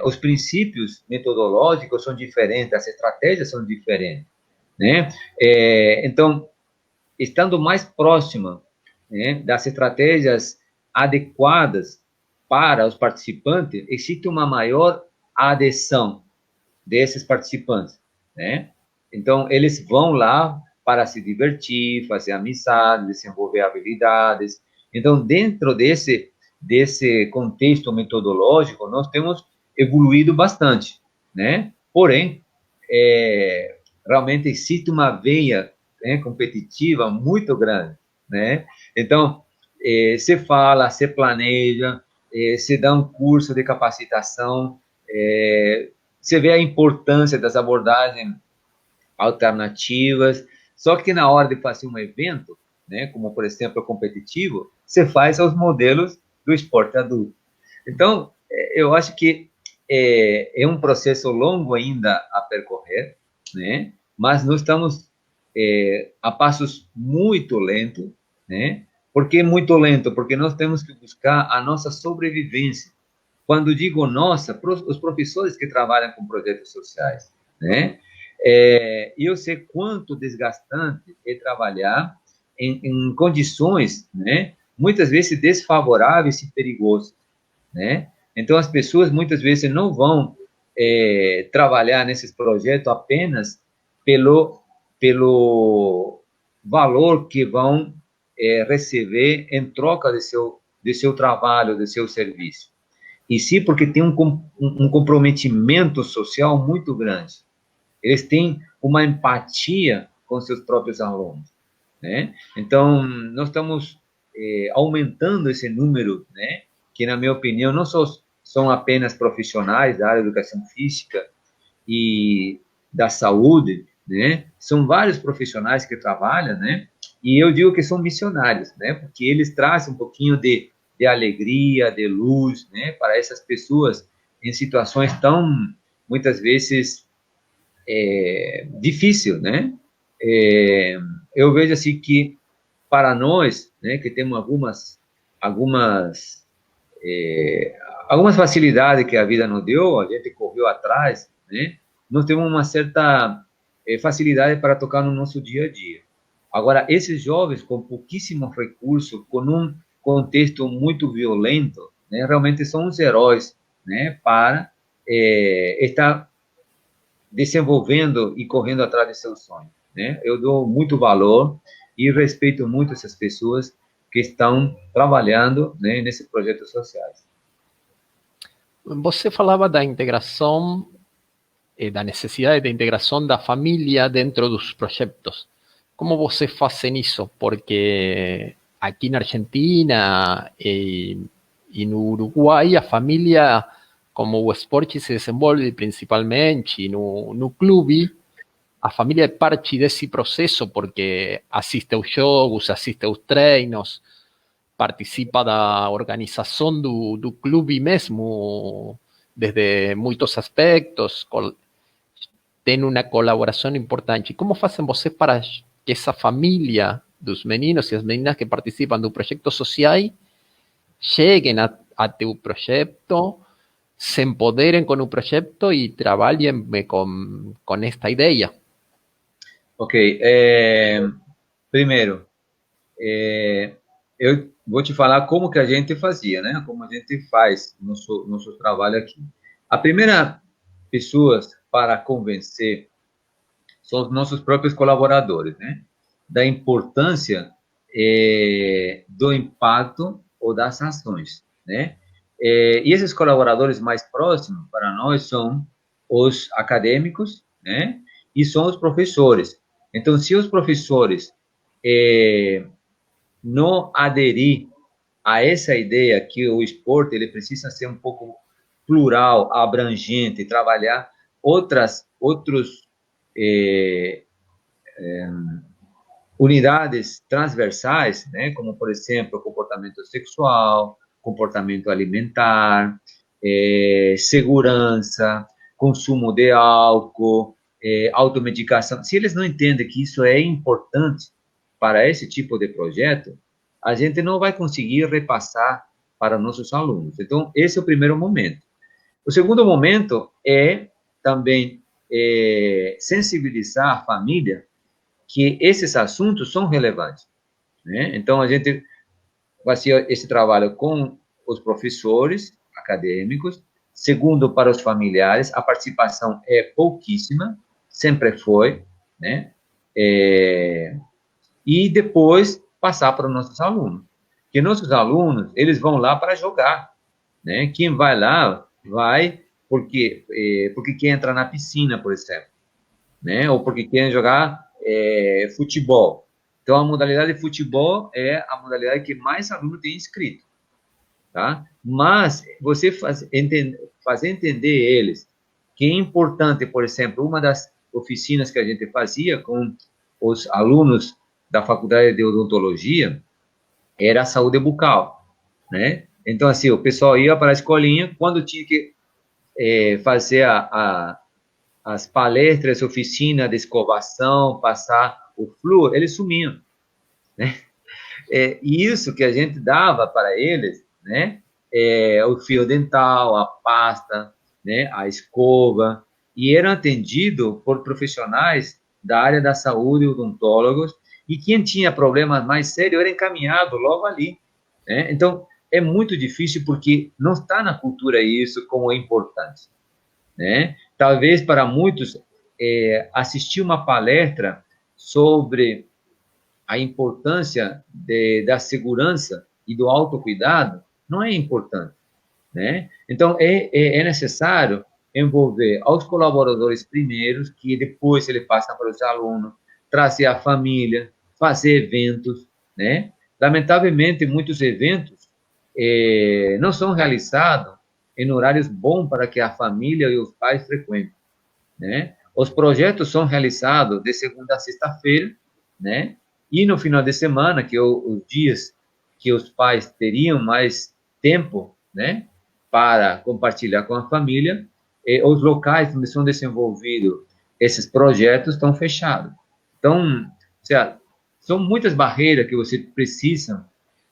os princípios metodológicos são diferentes, as estratégias são diferentes, né? Então, estando mais próxima, né, das estratégias adequadas para os participantes, existe uma maior adesão desses participantes, né? Então, eles vão lá para se divertir, fazer amizade, desenvolver habilidades. Então, dentro desse contexto metodológico, nós temos evoluído bastante, né? Porém, realmente existe uma veia, né, competitiva muito grande, né? Então, se fala, se planeja, se dá um curso de capacitação, você vê a importância das abordagens alternativas, só que na hora de fazer um evento, né, como por exemplo o competitivo, você faz aos modelos do esporte adulto. Então, eu acho que é um processo longo ainda a percorrer, né, mas nós estamos a passos muito lentos, né, por que muito lento? Porque nós temos que buscar a nossa sobrevivência. Quando digo nossa, os professores que trabalham com projetos sociais, né? Eu sei quanto desgastante é trabalhar em condições, né, muitas vezes desfavoráveis e perigosas, né? Então, as pessoas muitas vezes não vão trabalhar nesses projetos apenas pelo valor que vão receber em troca de seu trabalho, de seu serviço. E sim porque tem um comprometimento social muito grande. Eles têm uma empatia com seus próprios alunos, né? Então, nós estamos aumentando esse número, né? Que, na minha opinião, não são apenas profissionais da área da educação física, e da saúde, né? São vários profissionais que trabalham, né? E eu digo que são missionários, né? Porque eles trazem um pouquinho de alegria, de luz, né? Para essas pessoas em situações tão, muitas vezes, difícil, né? Eu vejo assim que para nós, né, que temos algumas algumas facilidades que a vida nos deu, a gente correu atrás, né? Nós temos uma certa facilidade para tocar no nosso dia a dia. Agora, esses jovens com pouquíssimos recursos, com um contexto muito violento, né, realmente são os heróis, né, para estar desenvolvendo e correndo atrás de seus sonhos, né? Eu dou muito valor e respeito muito essas pessoas que estão trabalhando, né, nesses projetos sociais. Você falava da integração, da necessidade de integração da família dentro dos projetos. Como você fazem isso? Porque aqui na Argentina e no Uruguai, a família, como o esporte se desenvolve principalmente no clube, a família é parte desse processo porque assiste aos jogos, assiste aos treinos, participa da organização do clube mesmo, desde muitos aspectos, tem uma colaboração importante. Como fazem vocês para que essa família dos meninos e as meninas que participam do projeto social cheguem a teu projeto, se empoderem com o projeto e trabalhem com esta ideia? Ok. Primeiro, eu vou te falar como que a gente fazia, né? Como a gente faz nosso trabalho aqui. A primeira pessoa para convencer são os nossos próprios colaboradores, né? Da importância do impacto ou das ações, né? E esses colaboradores mais próximos para nós são os acadêmicos, né? E são os professores. Então, se os professores não aderir a essa ideia que o esporte ele precisa ser um pouco plural, abrangente, trabalhar outros unidades transversais, né, como, por exemplo, comportamento sexual, comportamento alimentar, segurança, consumo de álcool, automedicação. Se eles não entendem que isso é importante para esse tipo de projeto, a gente não vai conseguir repassar para nossos alunos. Então, esse é o primeiro momento. O segundo momento é também sensibilizar a família que esses assuntos são relevantes, né? Então, a gente fazia esse trabalho com os professores acadêmicos. Segundo, para os familiares, a participação é pouquíssima, sempre foi, né? E depois passar para os nossos alunos. Porque nossos alunos, eles vão lá para jogar, né? Quem vai lá, vai porque quer entrar na piscina, por exemplo, né? Ou porque quer jogar futebol. Então, a modalidade de futebol é a modalidade que mais aluno tem inscrito, tá? Mas você fazer entender eles que é importante, por exemplo, uma das oficinas que a gente fazia com os alunos da faculdade de odontologia era a saúde bucal, né? Então, assim, o pessoal ia para a escolinha, quando tinha que fazer as palestras, oficina de escovação, passar o flúor, eles sumiam, né? E isso que a gente dava para eles, né? O fio dental, a pasta, né? A escova, e eram atendidos por profissionais da área da saúde, odontólogos, e quem tinha problemas mais sérios era encaminhado logo ali, né? Então, é muito difícil porque não está na cultura isso como é importante, né? Talvez para muitos assistir uma palestra sobre a importância da segurança e do autocuidado não é importante, né? Então, é necessário envolver aos colaboradores primeiros, que depois ele passa para os alunos, trazer a família, fazer eventos, né? Lamentavelmente, muitos eventos não são realizados em horários bons para que a família e os pais frequentem, né? Os projetos são realizados de segunda a sexta-feira, né? E no final de semana, que é os dias que os pais teriam mais tempo, né, para compartilhar com a família, os locais onde são desenvolvidos esses projetos estão fechados. Então, seja, são muitas barreiras que você precisa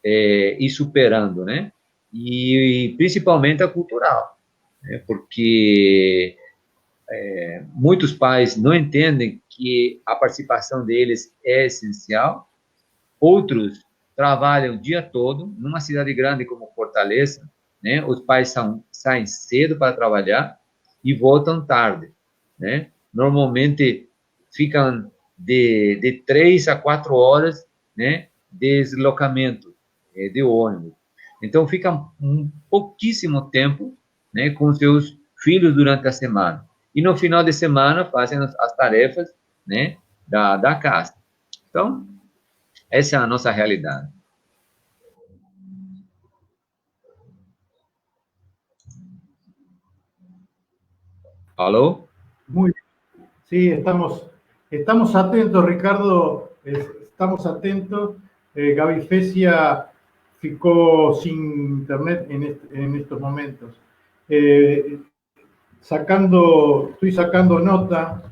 ir superando, né? E principalmente a cultural, né? Porque muitos pais não entendem que a participação deles é essencial. Outros trabalham o dia todo. Numa cidade grande como Fortaleza, né, os pais saem cedo para trabalhar e voltam tarde, né? Normalmente ficam de 3 a 4 horas, né, de deslocamento de ônibus. Então, ficam um pouquíssimo tempo, né, com seus filhos durante a semana. E no final de semana fazem as tarefas, né, da casa. Então, essa é a nossa realidade. ¿Aló? Muy bien. Sí, estamos atentos, Ricardo, estamos atentos. Gaby Fesia ficó sin internet en estos momentos. Estoy sacando nota.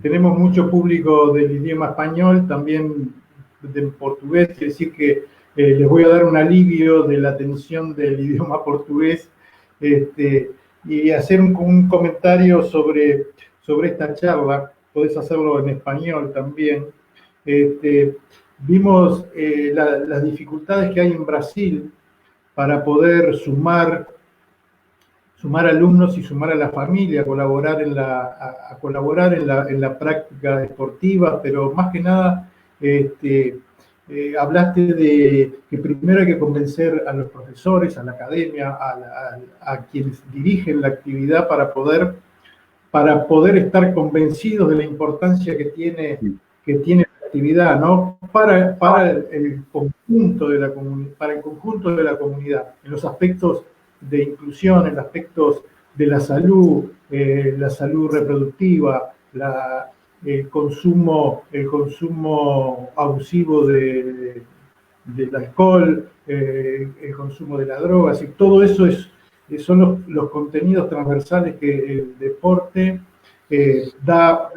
Tenemos mucho público del idioma español, también del portugués, quiere decir que les voy a dar un alivio de la atención del idioma portugués. Y hacer un comentario sobre esta charla. Podés hacerlo en español también. Vimos las dificultades que hay en Brasil para poder sumar alumnos y sumar a la familia, colaborar en la práctica deportiva, pero más que nada hablaste de que primero hay que convencer a los profesores, a la academia, a quienes dirigen la actividad para poder estar convencidos de la importancia que tiene la actividad, ¿no? Para el conjunto de la comunidad, en los aspectos de inclusión, en aspectos de la salud reproductiva, el consumo abusivo del alcohol, el consumo de la droga, así, todo eso son los contenidos transversales que el deporte da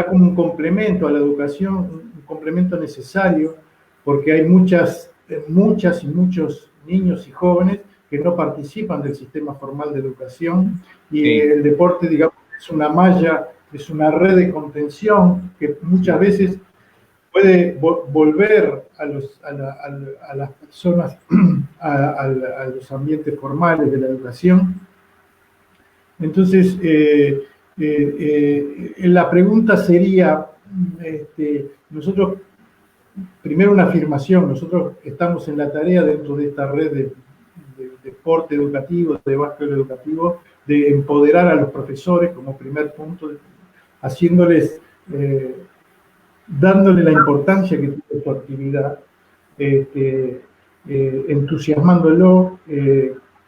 como un complemento a la educación, un complemento necesario, porque hay muchas y muchos niños y jóvenes que no participan del sistema formal de educación, y sí, el deporte, digamos, es una malla, es una red de contención que muchas veces puede volver a las personas a los ambientes formales de la educación. Entonces, la pregunta sería, nosotros, primero una afirmación, nosotros estamos en la tarea dentro de esta red de deporte educativo, de básquet educativo, de empoderar a los profesores como primer punto, haciéndoles, dándole la importancia que tiene su actividad, entusiasmándolo,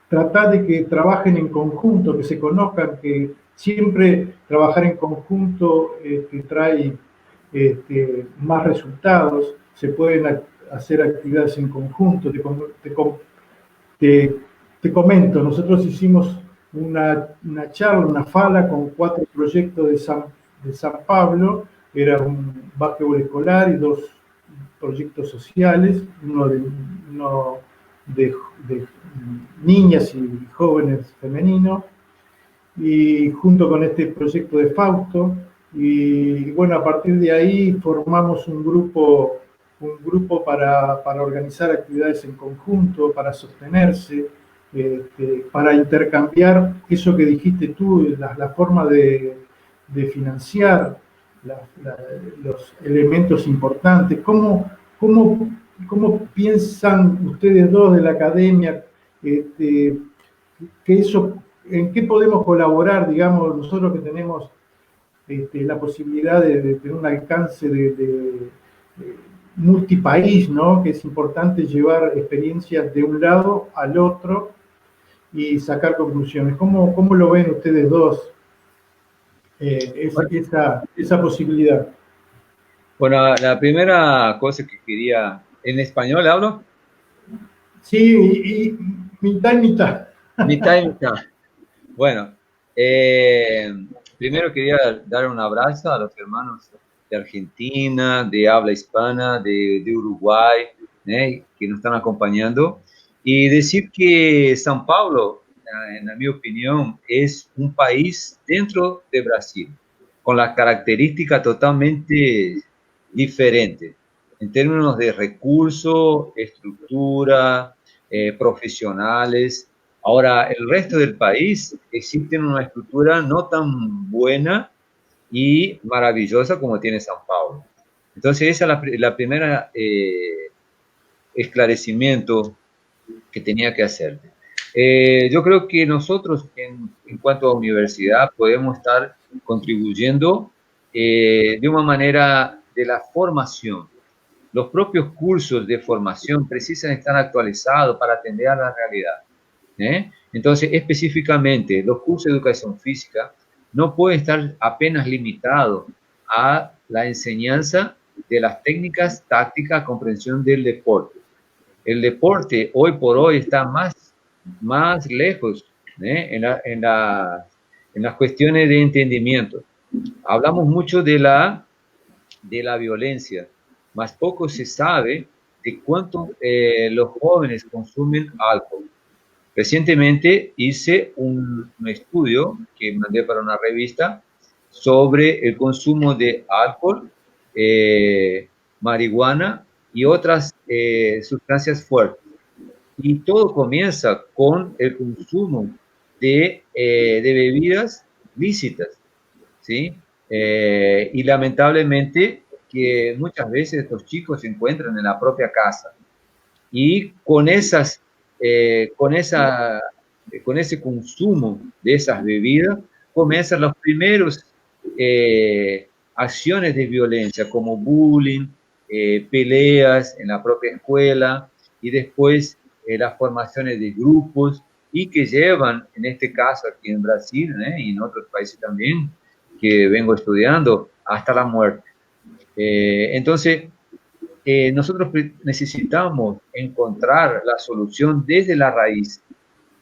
tratar de que trabajen en conjunto, que se conozcan, que siempre trabajar en conjunto trae más resultados, se pueden hacer actividades en conjunto. Te comento, nosotros hicimos una charla, una fala con 4 proyectos de San Pablo. Era un básquetbol escolar y 2 proyectos sociales, uno de niñas y jóvenes femeninos, y junto con este proyecto de Fausto. Y bueno, a partir de ahí formamos un grupo para organizar actividades en conjunto, para sostenerse, para intercambiar eso que dijiste tú, la forma de financiar los elementos importantes. ¿Cómo piensan ustedes dos de la academia que eso, en qué podemos colaborar, digamos, nosotros que tenemos la posibilidad de tener un alcance de multipaís, ¿no? Que es importante llevar experiencias de un lado al otro y sacar conclusiones. ¿Cómo lo ven ustedes dos? esa posibilidad. Bueno, la primera cosa que quería, ¿en español hablo? Sí, y mitad y mitad. Mitad y mitad. Bueno, primero quería dar un abrazo a los hermanos de Argentina, de habla hispana, de Uruguay, que nos están acompañando, y decir que São Paulo, en mi opinión, es un país dentro de Brasil, con las características totalmente diferentes, en términos de recursos, estructura, profesionales. Ahora, el resto del país existe una estructura no tan buena y maravillosa como tiene San Paulo. Entonces, esa es la primera esclarecimiento que tenía que hacer. Yo creo que nosotros, en cuanto a universidad, podemos estar contribuyendo de una manera de la formación. Los propios cursos de formación precisan estar actualizados para atender a la realidad. Entonces, específicamente, los cursos de educación física no pueden estar apenas limitados a la enseñanza de las técnicas, tácticas, comprensión del deporte. El deporte hoy por hoy está más lejos en las cuestiones de entendimiento. Hablamos mucho de la violencia, más poco se sabe de cuánto los jóvenes consumen alcohol. Recientemente hice un estudio que mandé para una revista sobre el consumo de alcohol, marihuana y otras sustancias fuertes. Y todo comienza con el consumo de bebidas lícitas, ¿sí? Y lamentablemente que muchas veces estos chicos se encuentran en la propia casa y con ese consumo de esas bebidas comienzan los primeros acciones de violencia como bullying, peleas en la propia escuela y después las formaciones de grupos y que llevan, en este caso aquí en Brasil y en otros países también que vengo estudiando, hasta la muerte. Entonces, nosotros necesitamos encontrar la solución desde la raíz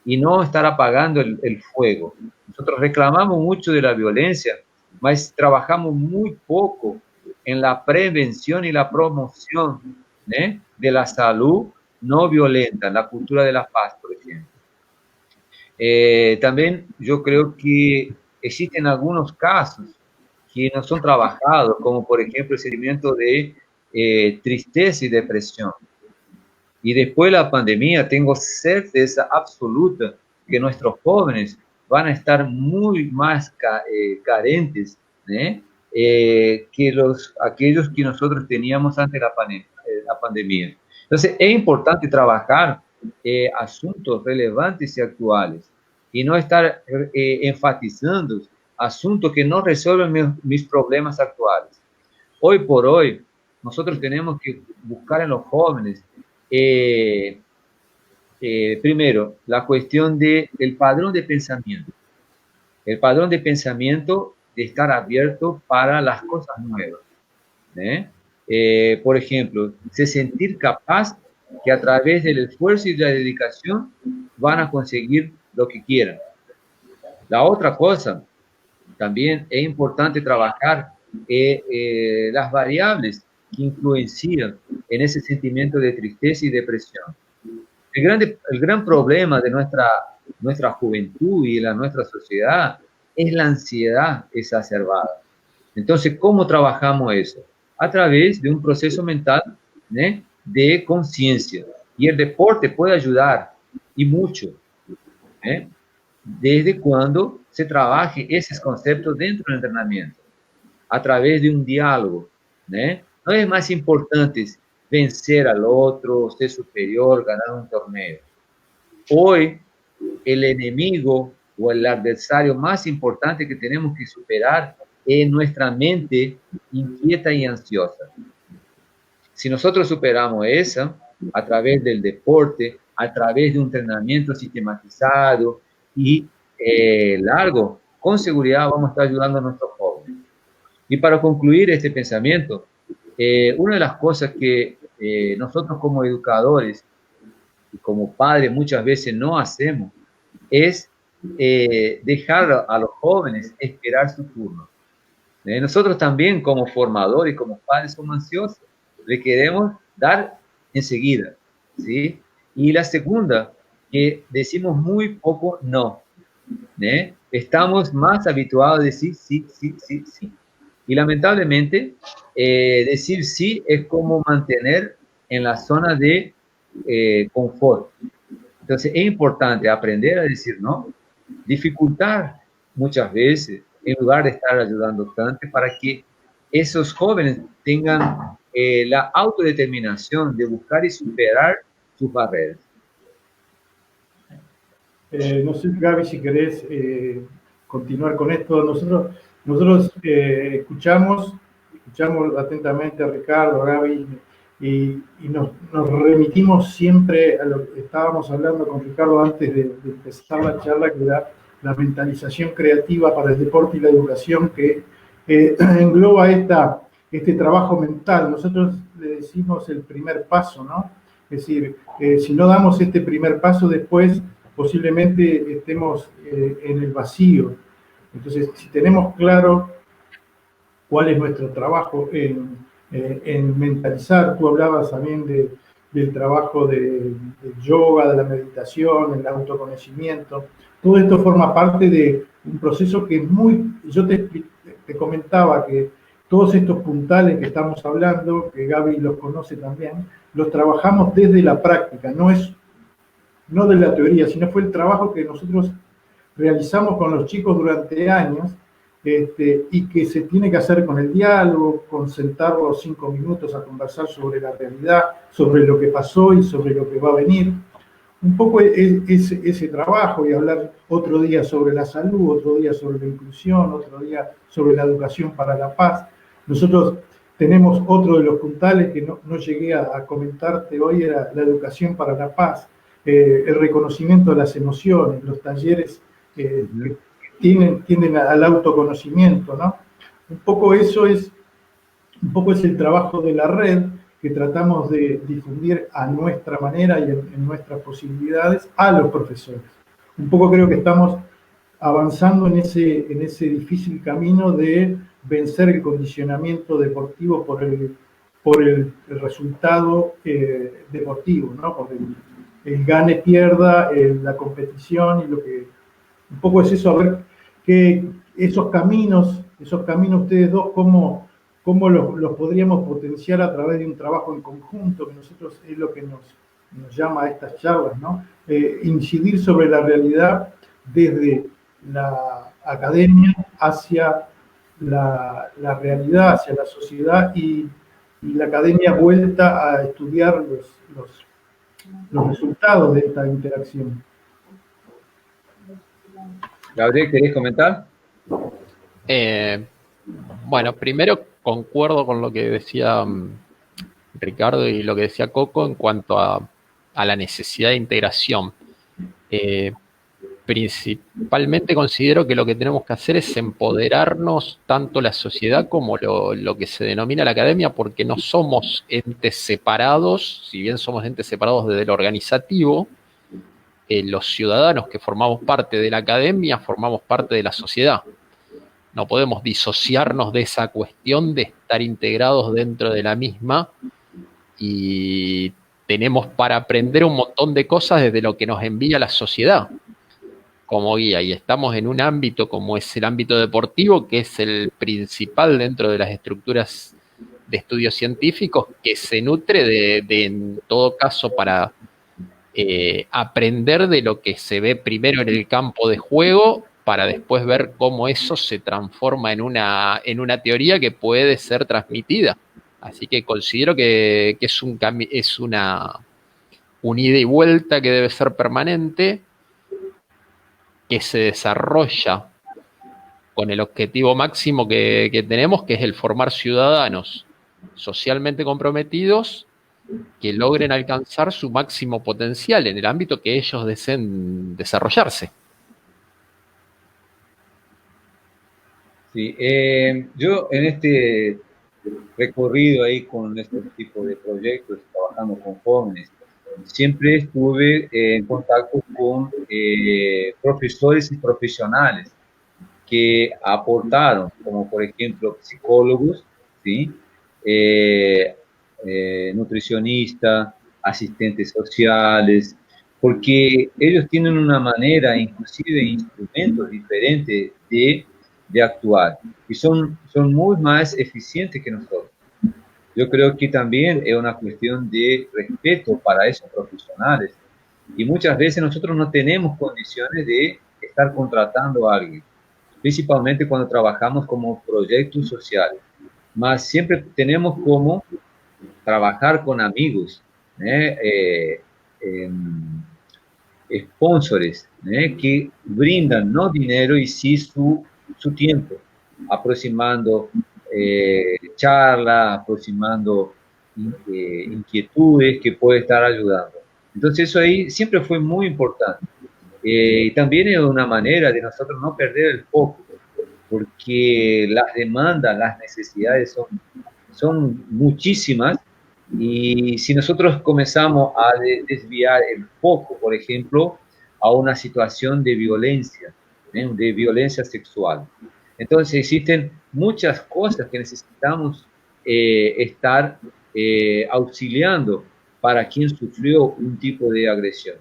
y no estar apagando el fuego. Nosotros reclamamos mucho de la violencia, mas trabajamos muy poco en la prevención y la promoción de la salud no violenta, la cultura de la paz, por ejemplo. También yo creo que existen algunos casos que no son trabajados, como por ejemplo el seguimiento de tristeza y depresión. Y después de la pandemia, tengo certeza absoluta que nuestros jóvenes van a estar muy más carentes que aquellos que nosotros teníamos antes de la pandemia. Entonces, es importante trabajar asuntos relevantes y actuales y no estar enfatizando asuntos que no resuelven mis problemas actuales. Hoy por hoy, nosotros tenemos que buscar en los jóvenes, primero, la cuestión del padrón de pensamiento. El padrón de pensamiento de estar abierto para las cosas nuevas. Por ejemplo, se sentir capaz que a través del esfuerzo y de la dedicación van a conseguir lo que quieran. La otra cosa, también es importante trabajar las variables que influencian en ese sentimiento de tristeza y depresión. El gran problema de nuestra juventud y de nuestra sociedad es la ansiedad exacerbada. Entonces, ¿cómo trabajamos eso? A través de un proceso mental de conciencia. Y el deporte puede ayudar, y mucho, desde cuando se trabaje esos conceptos dentro del entrenamiento, a través de un diálogo. No es más importante vencer al otro, ser superior, ganar un torneo. Hoy, el enemigo o el adversario más importante que tenemos que superar es nuestra mente inquieta y ansiosa. Si nosotros superamos eso a través del deporte, a través de un entrenamiento sistematizado y largo, con seguridad vamos a estar ayudando a nuestros jóvenes. Y para concluir este pensamiento, una de las cosas que nosotros como educadores y como padres muchas veces no hacemos es dejar a los jóvenes esperar su turno. Nosotros también como formadores y como padres somos ansiosos, le queremos dar enseguida, ¿sí? Y la segunda, que decimos muy poco no, estamos más habituados a decir sí, sí, sí, sí. Y lamentablemente, decir sí es como mantener en la zona de confort. Entonces, es importante aprender a decir no, dificultar muchas veces, en lugar de estar ayudando tanto, para que esos jóvenes tengan la autodeterminación de buscar y superar sus barreras. No sé, Gaby, si querés continuar con esto. Nosotros escuchamos atentamente a Ricardo, a Gaby, y nos remitimos siempre a lo que estábamos hablando con Ricardo antes de empezar la charla, que era la mentalización creativa para el deporte y la educación, que engloba este trabajo mental. Nosotros le decimos el primer paso, ¿no? Es decir, si no damos este primer paso, después posiblemente estemos en el vacío. Entonces, si tenemos claro cuál es nuestro trabajo en mentalizar, tú hablabas también del trabajo del yoga, de la meditación, el autoconocimiento, todo esto forma parte de un proceso que es yo te comentaba que todos estos puntales que estamos hablando, que Gaby los conoce también, los trabajamos desde la práctica, no de la teoría, sino fue el trabajo que nosotros realizamos con los chicos durante años, y que se tiene que hacer con el diálogo, con sentarlos 5 minutos a conversar sobre la realidad, sobre lo que pasó y sobre lo que va a venir. Un poco ese trabajo, y hablar otro día sobre la salud, otro día sobre la inclusión, otro día sobre la educación para la paz. Nosotros tenemos otro de los puntales que no llegué a comentarte hoy, era la educación para la paz, el reconocimiento de las emociones, los talleres que tienden al autoconocimiento, ¿no? Un poco es el trabajo de la red que tratamos de difundir a nuestra manera y en nuestras posibilidades a los profesores. Un poco creo que estamos avanzando en ese difícil camino de vencer el condicionamiento deportivo por el resultado deportivo, ¿no? Por el gane-pierda, la competición, y lo que un poco es eso, a ver que esos caminos ustedes dos, cómo los podríamos potenciar a través de un trabajo en conjunto, que nosotros es lo que nos llama a estas charlas, ¿no? Incidir sobre la realidad desde la academia hacia la realidad, hacia la sociedad, y la academia vuelta a estudiar los resultados de esta interacción. Gabriel, ¿querés comentar? Bueno, primero concuerdo con lo que decía Ricardo y lo que decía Coco en cuanto a la necesidad de integración. Principalmente considero que lo que tenemos que hacer es empoderarnos tanto la sociedad como lo que se denomina la academia, porque no somos entes separados, si bien somos entes separados desde lo organizativo, los ciudadanos que formamos parte de la academia formamos parte de la sociedad. No podemos disociarnos de esa cuestión de estar integrados dentro de la misma, y tenemos para aprender un montón de cosas desde lo que nos envía la sociedad como guía, y estamos en un ámbito como es el ámbito deportivo, que es el principal dentro de las estructuras de estudios científicos, que se nutre de en todo caso, para aprender de lo que se ve primero en el campo de juego, para después ver cómo eso se transforma en una teoría que puede ser transmitida. Así que considero que es una ida y vuelta que debe ser permanente, que se desarrolla con el objetivo máximo que tenemos, que es el formar ciudadanos socialmente comprometidos que logren alcanzar su máximo potencial en el ámbito que ellos deseen desarrollarse. Sí, yo en este recorrido ahí con este tipo de proyectos, trabajando con jóvenes, siempre estuve en contacto con profesores y profesionales que aportaron, como por ejemplo psicólogos, ¿sí? Eh, nutricionistas, asistentes sociales, porque ellos tienen una manera, inclusive instrumentos diferentes de actuar y son muy más eficientes que nosotros. Yo creo que también es una cuestión de respeto para esos profesionales y muchas veces nosotros no tenemos condiciones de estar contratando a alguien, principalmente cuando trabajamos como proyectos sociales, más siempre tenemos como trabajar con amigos, ¿eh? Sponsors, que brindan no dinero y sí su tiempo, aproximando charlas, aproximando inquietudes que puede estar ayudando. Entonces eso ahí siempre fue muy importante. Y también es una manera de nosotros no perder el foco, porque las demandas, las necesidades son muchísimas y si nosotros comenzamos a desviar el foco, por ejemplo, a una situación de violencia sexual, entonces existen muchas cosas que necesitamos estar auxiliando para quien sufrió un tipo de agresión.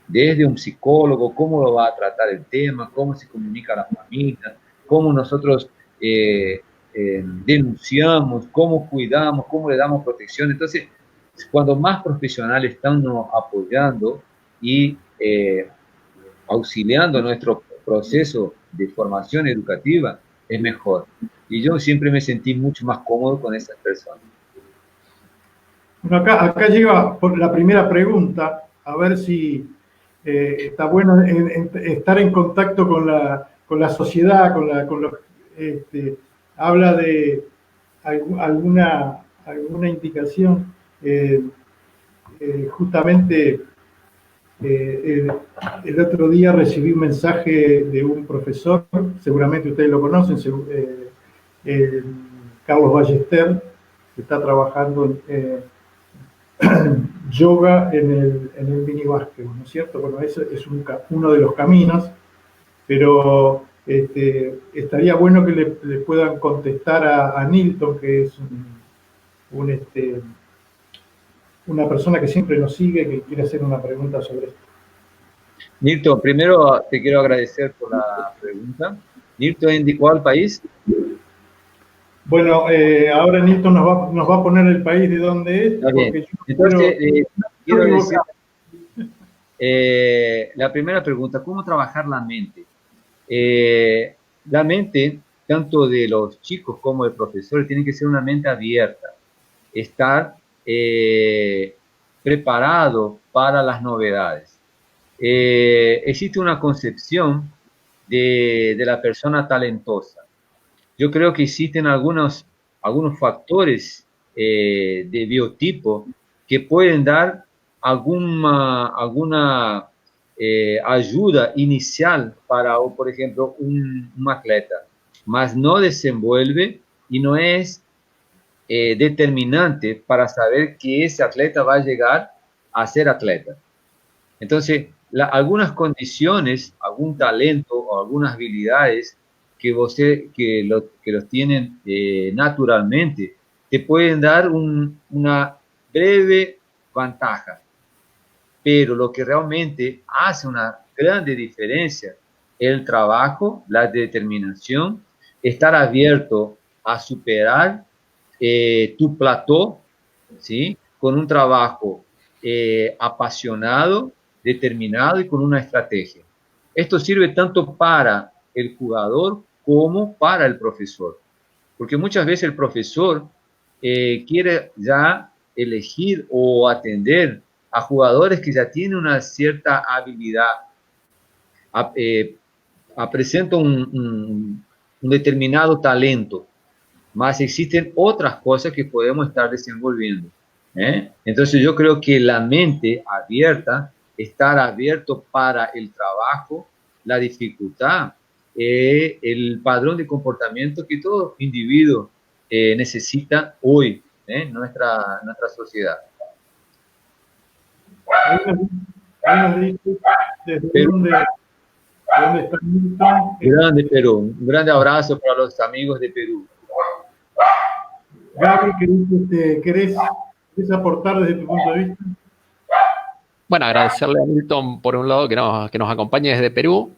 Desde un psicólogo, cómo lo va a tratar el tema, cómo se comunica a la familia, cómo nosotros denunciamos, cómo cuidamos, cómo le damos protección. Entonces, cuando más profesionales están nos apoyando y auxiliando nuestro proceso de formación educativa, es mejor. Y yo siempre me sentí mucho más cómodo con esas personas. Bueno, acá llega por la primera pregunta, a ver si está bueno estar en contacto con la sociedad, con los, habla de alguna indicación. Justamente el otro día recibí un mensaje de un profesor, seguramente ustedes lo conocen, Carlos Ballester, que está trabajando en yoga en el minibásquet, ¿no es cierto? Bueno, ese es uno de los caminos, pero estaría bueno que le puedan contestar a Nilton, que es una persona que siempre nos sigue, que quiere hacer una pregunta sobre esto. Nilton, primero te quiero agradecer por la pregunta. Nilton indicó al país. Bueno, ahora Nilton nos va a poner el país de donde es. Está bien. Entonces, quiero decir, la primera pregunta, ¿cómo trabajar la mente? La mente, tanto de los chicos como del profesor, tiene que ser una mente abierta, estar preparado para las novedades. Existe una concepción de la persona talentosa. Yo creo que existen algunos factores de biotipo que pueden dar alguna ayuda inicial para, por ejemplo, un atleta, mas no desenvuelve y no es determinante para saber que ese atleta va a llegar a ser atleta. Entonces, algunas condiciones, algún talento o algunas habilidades que los tienen naturalmente, te pueden dar una breve ventaja. Pero lo que realmente hace una grande diferencia es el trabajo, la determinación, estar abierto a superar tu plató, ¿sí? Con un trabajo apasionado, determinado y con una estrategia. Esto sirve tanto para el jugador como para el profesor, porque muchas veces el profesor quiere ya elegir o atender a jugadores que ya tienen una cierta habilidad, presenta un determinado talento, mas existen otras cosas que podemos estar desenvolviendo. Entonces yo creo que la mente abierta, estar abierto para el trabajo, la dificultad, el padrón de comportamiento que todo individuo necesita hoy en nuestra sociedad. Ahí nos dice desde Perú. dónde está Milton. Grande Perú, un grande abrazo para los amigos de Perú. Gaby, ¿querés aportar desde tu punto de vista? Bueno, agradecerle a Milton, por un lado, que nos acompañe desde Perú.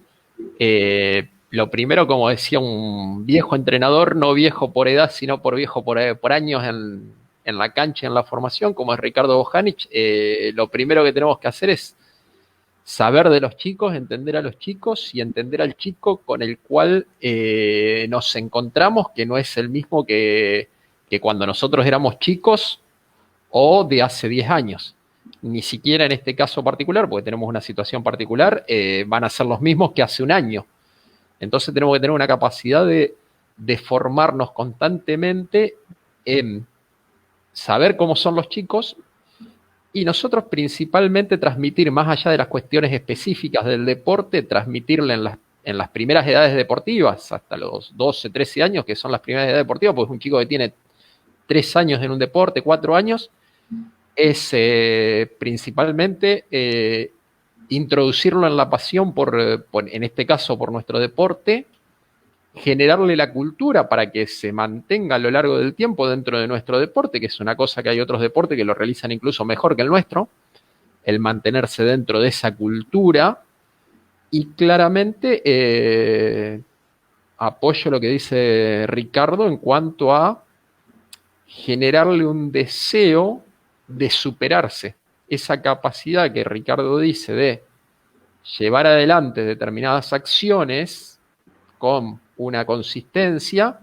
Lo primero, como decía un viejo entrenador, no viejo por edad, sino por viejo por años en la cancha, en la formación, como es Ricardo Bojanic, lo primero que tenemos que hacer es saber de los chicos, entender a los chicos y entender al chico con el cual nos encontramos, que no es el mismo que cuando nosotros éramos chicos o de hace 10 años. Ni siquiera en este caso particular, porque tenemos una situación particular, van a ser los mismos que hace un año. Entonces tenemos que tener una capacidad de formarnos constantemente en saber cómo son los chicos y nosotros principalmente transmitir, más allá de las cuestiones específicas del deporte, transmitirle en las primeras edades deportivas, hasta los 12, 13 años, que son las primeras edades deportivas, pues un chico que tiene 3 años en un deporte, 4 años, es principalmente introducirlo en la pasión en este caso, por nuestro deporte, generarle la cultura para que se mantenga a lo largo del tiempo dentro de nuestro deporte, que es una cosa que hay otros deportes que lo realizan incluso mejor que el nuestro, el mantenerse dentro de esa cultura. Y claramente apoyo lo que dice Ricardo en cuanto a generarle un deseo de superarse, esa capacidad que Ricardo dice de llevar adelante determinadas acciones con una consistencia,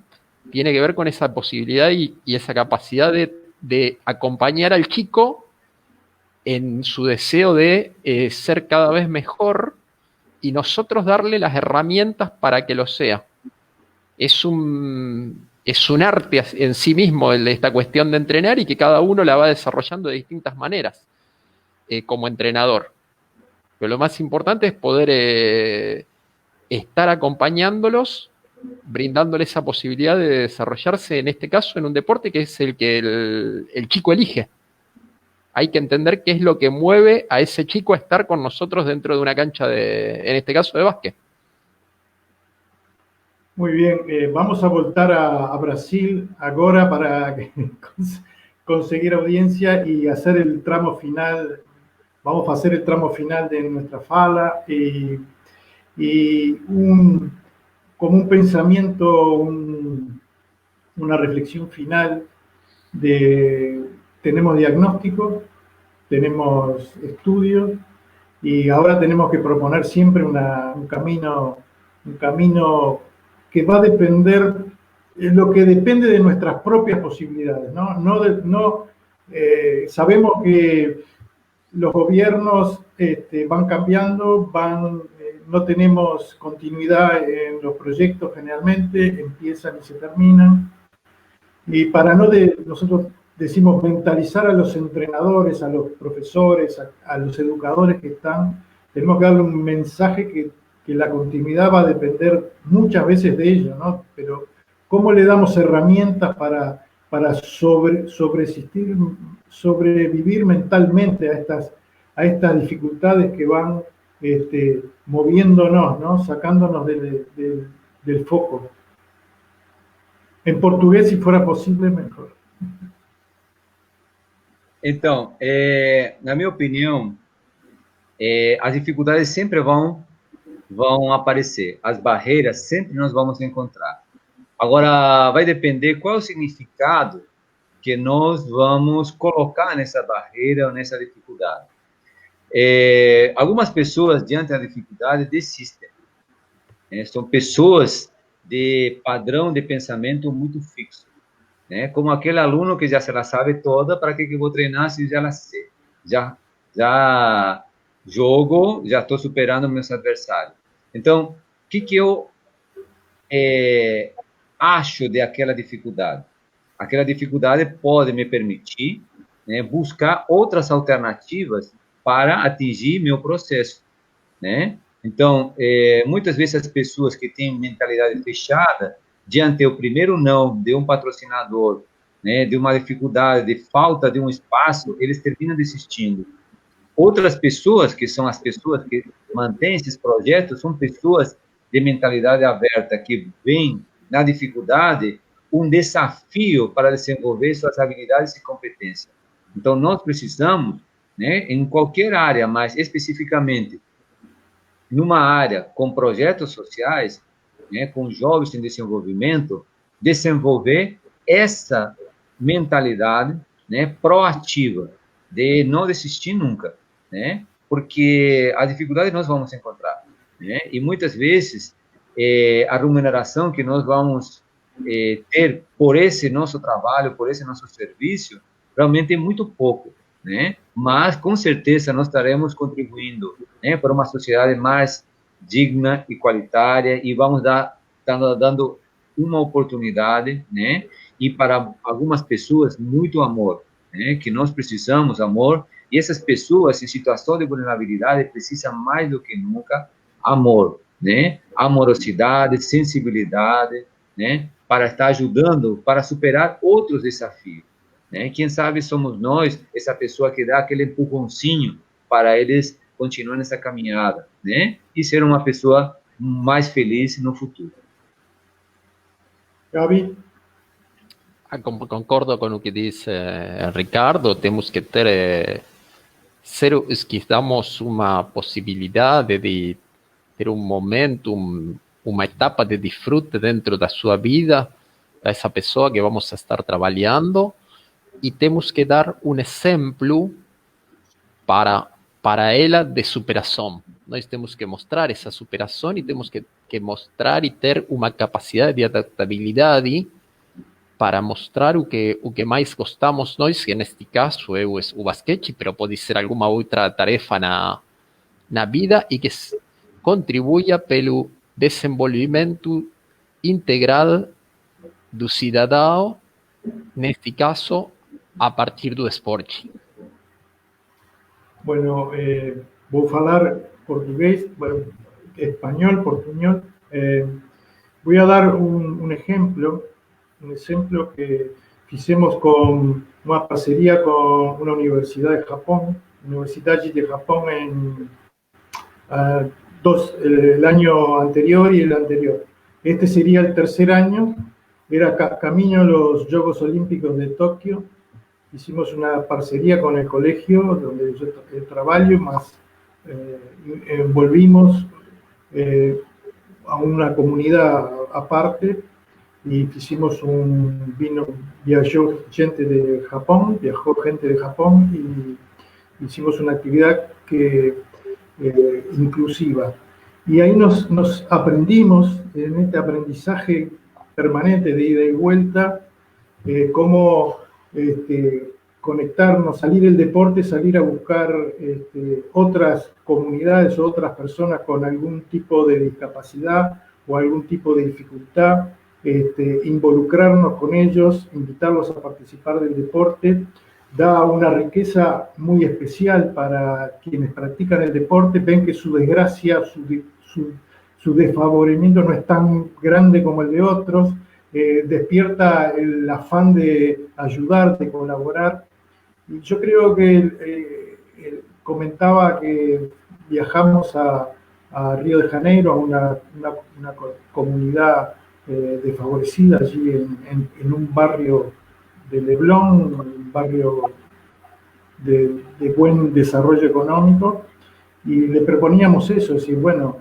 tiene que ver con esa posibilidad y esa capacidad de acompañar al chico en su deseo de ser cada vez mejor y nosotros darle las herramientas para que lo sea. Es un arte en sí mismo esta cuestión de entrenar y que cada uno la va desarrollando de distintas maneras como entrenador. Pero lo más importante es poder estar acompañándolos, brindándoles esa posibilidad de desarrollarse, en este caso, en un deporte que es el que el chico elige. Hay que entender qué es lo que mueve a ese chico a estar con nosotros dentro de una cancha en este caso, de básquet. Muy bien, vamos a voltar a Brasil ahora para conseguir audiencia y hacer el tramo final. Vamos a hacer el tramo final de nuestra fala y como un pensamiento, una reflexión final tenemos diagnóstico, tenemos estudios y ahora tenemos que proponer siempre un camino que va a depender, lo que depende de nuestras propias posibilidades, ¿no? Sabemos que los gobiernos van cambiando, no tenemos continuidad en los proyectos generalmente, empiezan y se terminan. Y para nosotros decimos mentalizar a los entrenadores, a los profesores, a los educadores que están, tenemos que darle un mensaje que la continuidad va a depender muchas veces de ellos, ¿no? Pero ¿cómo le damos herramientas para sobrevivir mentalmente a estas dificultades que van moviéndonos, ¿no? Sacándonos del foco? En portugués, si fuera posible, mejor. Então, na minha opinião, as dificuldades sempre vão aparecer, as barreiras sempre nós vamos encontrar. Agora, vai depender qual é o significado que nós vamos colocar nessa barreira ou nessa dificuldade. Algumas pessoas, diante da dificuldade, desistem. São pessoas de padrão de pensamento muito fixo. Como aquele aluno que já se la sabe toda, para que eu vou treinar se já la sei? Já jogo, já estou superando meus adversários. Então, o que eu acho de aquela dificuldade? Aquela dificuldade pode me permitir buscar outras alternativas para atingir meu processo, Então, muitas vezes as pessoas que têm mentalidade fechada, diante do primeiro não de um patrocinador, né, de uma dificuldade, de falta de um espaço, eles terminam desistindo. Outras pessoas, que são as pessoas que mantêm esses projetos, são pessoas de mentalidade aberta, que veem na dificuldade um desafio para desenvolver suas habilidades e competências. Então, nós precisamos, né, em qualquer área, mas especificamente numa área com projetos sociais, né, com jovens em desenvolvimento, desenvolver essa mentalidade, né, proativa, de não desistir nunca, né, porque a dificuldade nós vamos encontrar, né, e muitas vezes a remuneração que nós vamos ter por esse nosso trabalho, por esse nosso serviço, realmente é muito pouco, né? Mas com certeza nós estaremos contribuindo, né, para uma sociedade mais digna e qualitária, e vamos dando uma oportunidade, né? E para algumas pessoas muito amor, né? Que nós precisamos amor, e essas pessoas em situação de vulnerabilidade precisam mais do que nunca amor, né? Amorosidade, sensibilidade, né? Para estar ajudando, para superar outros desafios. Né? Quem sabe somos nós, essa pessoa que dá aquele empurrãozinho para eles continuarem nessa caminhada, né? E ser uma pessoa mais feliz no futuro. Gaby. Concordo con lo que dice Ricardo, temos que ter, que damos uma possibilidade de ter um momento, uma etapa de disfrute dentro da sua vida, a essa pessoa que vamos a estar trabalhando, e temos que dar um exemplo para ela de superação. Nós temos que mostrar essa superação e temos que mostrar e ter uma capacidade de adaptabilidade para mostrar o que mais gostamos nós, que neste caso é o basquete, pero pode ser alguma outra tarefa na vida, e que contribua pelo desenvolvimento integral do cidadão, neste caso, a partir do esporte. Bueno, vou falar portugués, bueno, español, portuñol. Voy a dar un ejemplo que hicimos con una parcería con una universidad de Japón, Universidad de Japón, el año anterior y el anterior. Este sería el tercer año, era camino a los Juegos Olímpicos de Tokio. Hicimos una parcería con el colegio donde yo trabajo, más envolvimos a una comunidad aparte, y hicimos viajó gente de Japón, y hicimos una actividad inclusiva. Y ahí nos aprendimos, en este aprendizaje permanente de ida y vuelta, cómo conectarnos, salir del deporte, salir a buscar otras comunidades o otras personas con algún tipo de discapacidad o algún tipo de dificultad, involucrarnos con ellos, invitarlos a participar del deporte, da una riqueza muy especial para quienes practican el deporte, ven que su desgracia, su desfavorimiento no es tan grande como el de otros, despierta el afán de ayudar, de colaborar. Y yo creo que comentaba que viajamos a Río de Janeiro, a una comunidad desfavorecida allí en un barrio de Leblon, un barrio de buen desarrollo económico, y le proponíamos eso, es decir, bueno,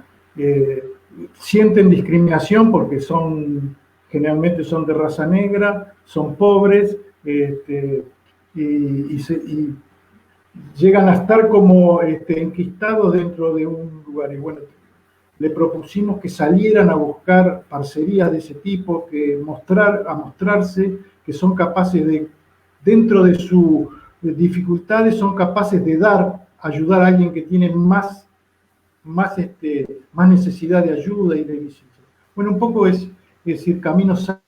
sienten discriminación porque generalmente son de raza negra, son pobres, y llegan a estar como enquistados dentro de un lugar. Y bueno, le propusimos que salieran a buscar parcerías de ese tipo, a mostrarse que son capaces de, dentro de sus dificultades, son capaces de ayudar a alguien que tiene más necesidad de ayuda y de visita. Bueno, un poco es decir, Camino SAI,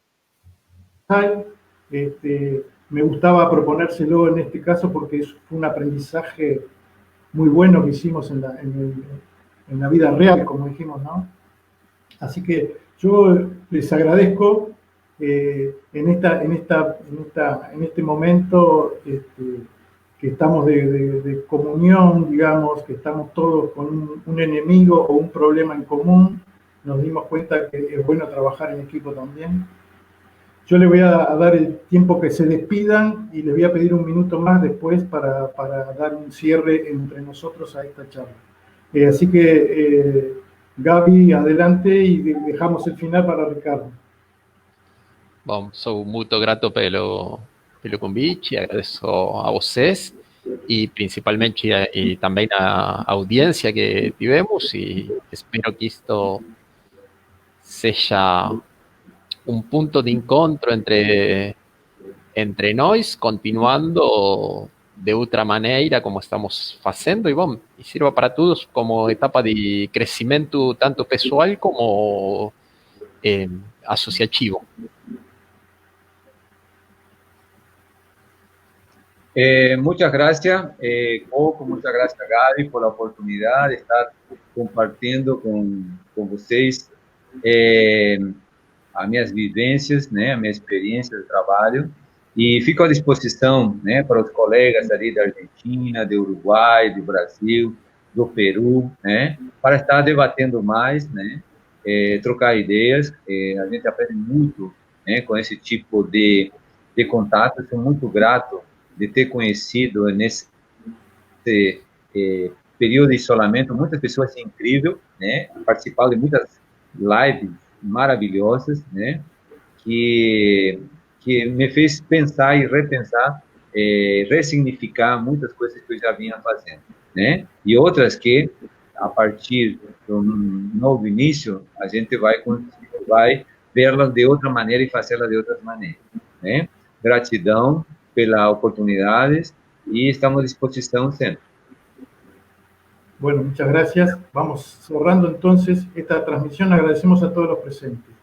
me gustaba proponérselo en este caso porque fue un aprendizaje muy bueno que hicimos en la vida real, como dijimos, ¿no? Así que yo les agradezco en este momento que estamos de comunión, digamos, que estamos todos con un enemigo o un problema en común. Nos dimos cuenta que es bueno trabajar en equipo también. Yo les voy a dar el tiempo que se despidan y les voy a pedir un minuto más después para dar un cierre entre nosotros a esta charla. Así que, Gaby, adelante y dejamos el final para Ricardo. Bom, sou muito grato pelo convite, agradeço a vocês e principalmente e também a audiência que tivemos e espero que isto seja um ponto de encontro entre nós, continuando de outra maneira como estamos fazendo e bom, e sirva para todos como etapa de crescimento tanto pessoal como associativo. Muchas gracias, Coco, muchas gracias, Gaby, por la oportunidad de estar compartiendo con vocês as minhas vivências, né, a minha experiência de trabalho, e fico à disposição, né, para os colegas ali da Argentina, do Uruguai, do Brasil, do Peru, né, para estar debatendo mais, né, trocar ideias. A gente aprende muito, né, com esse tipo de contato. Sou muito grato de ter conhecido nesse período de isolamento muitas pessoas incríveis, né, participado de muitas lives maravilhosas, né, que me fez pensar e repensar, ressignificar muitas coisas que eu já vinha fazendo, né, e outras que, a partir de um novo início, a gente vai vê-las de outra maneira e fazê-las de outras maneiras, né. Gratidão pelas oportunidades y estamos a disposición siempre. Bueno, muchas gracias. Vamos cerrando entonces esta transmisión. Agradecemos a todos los presentes.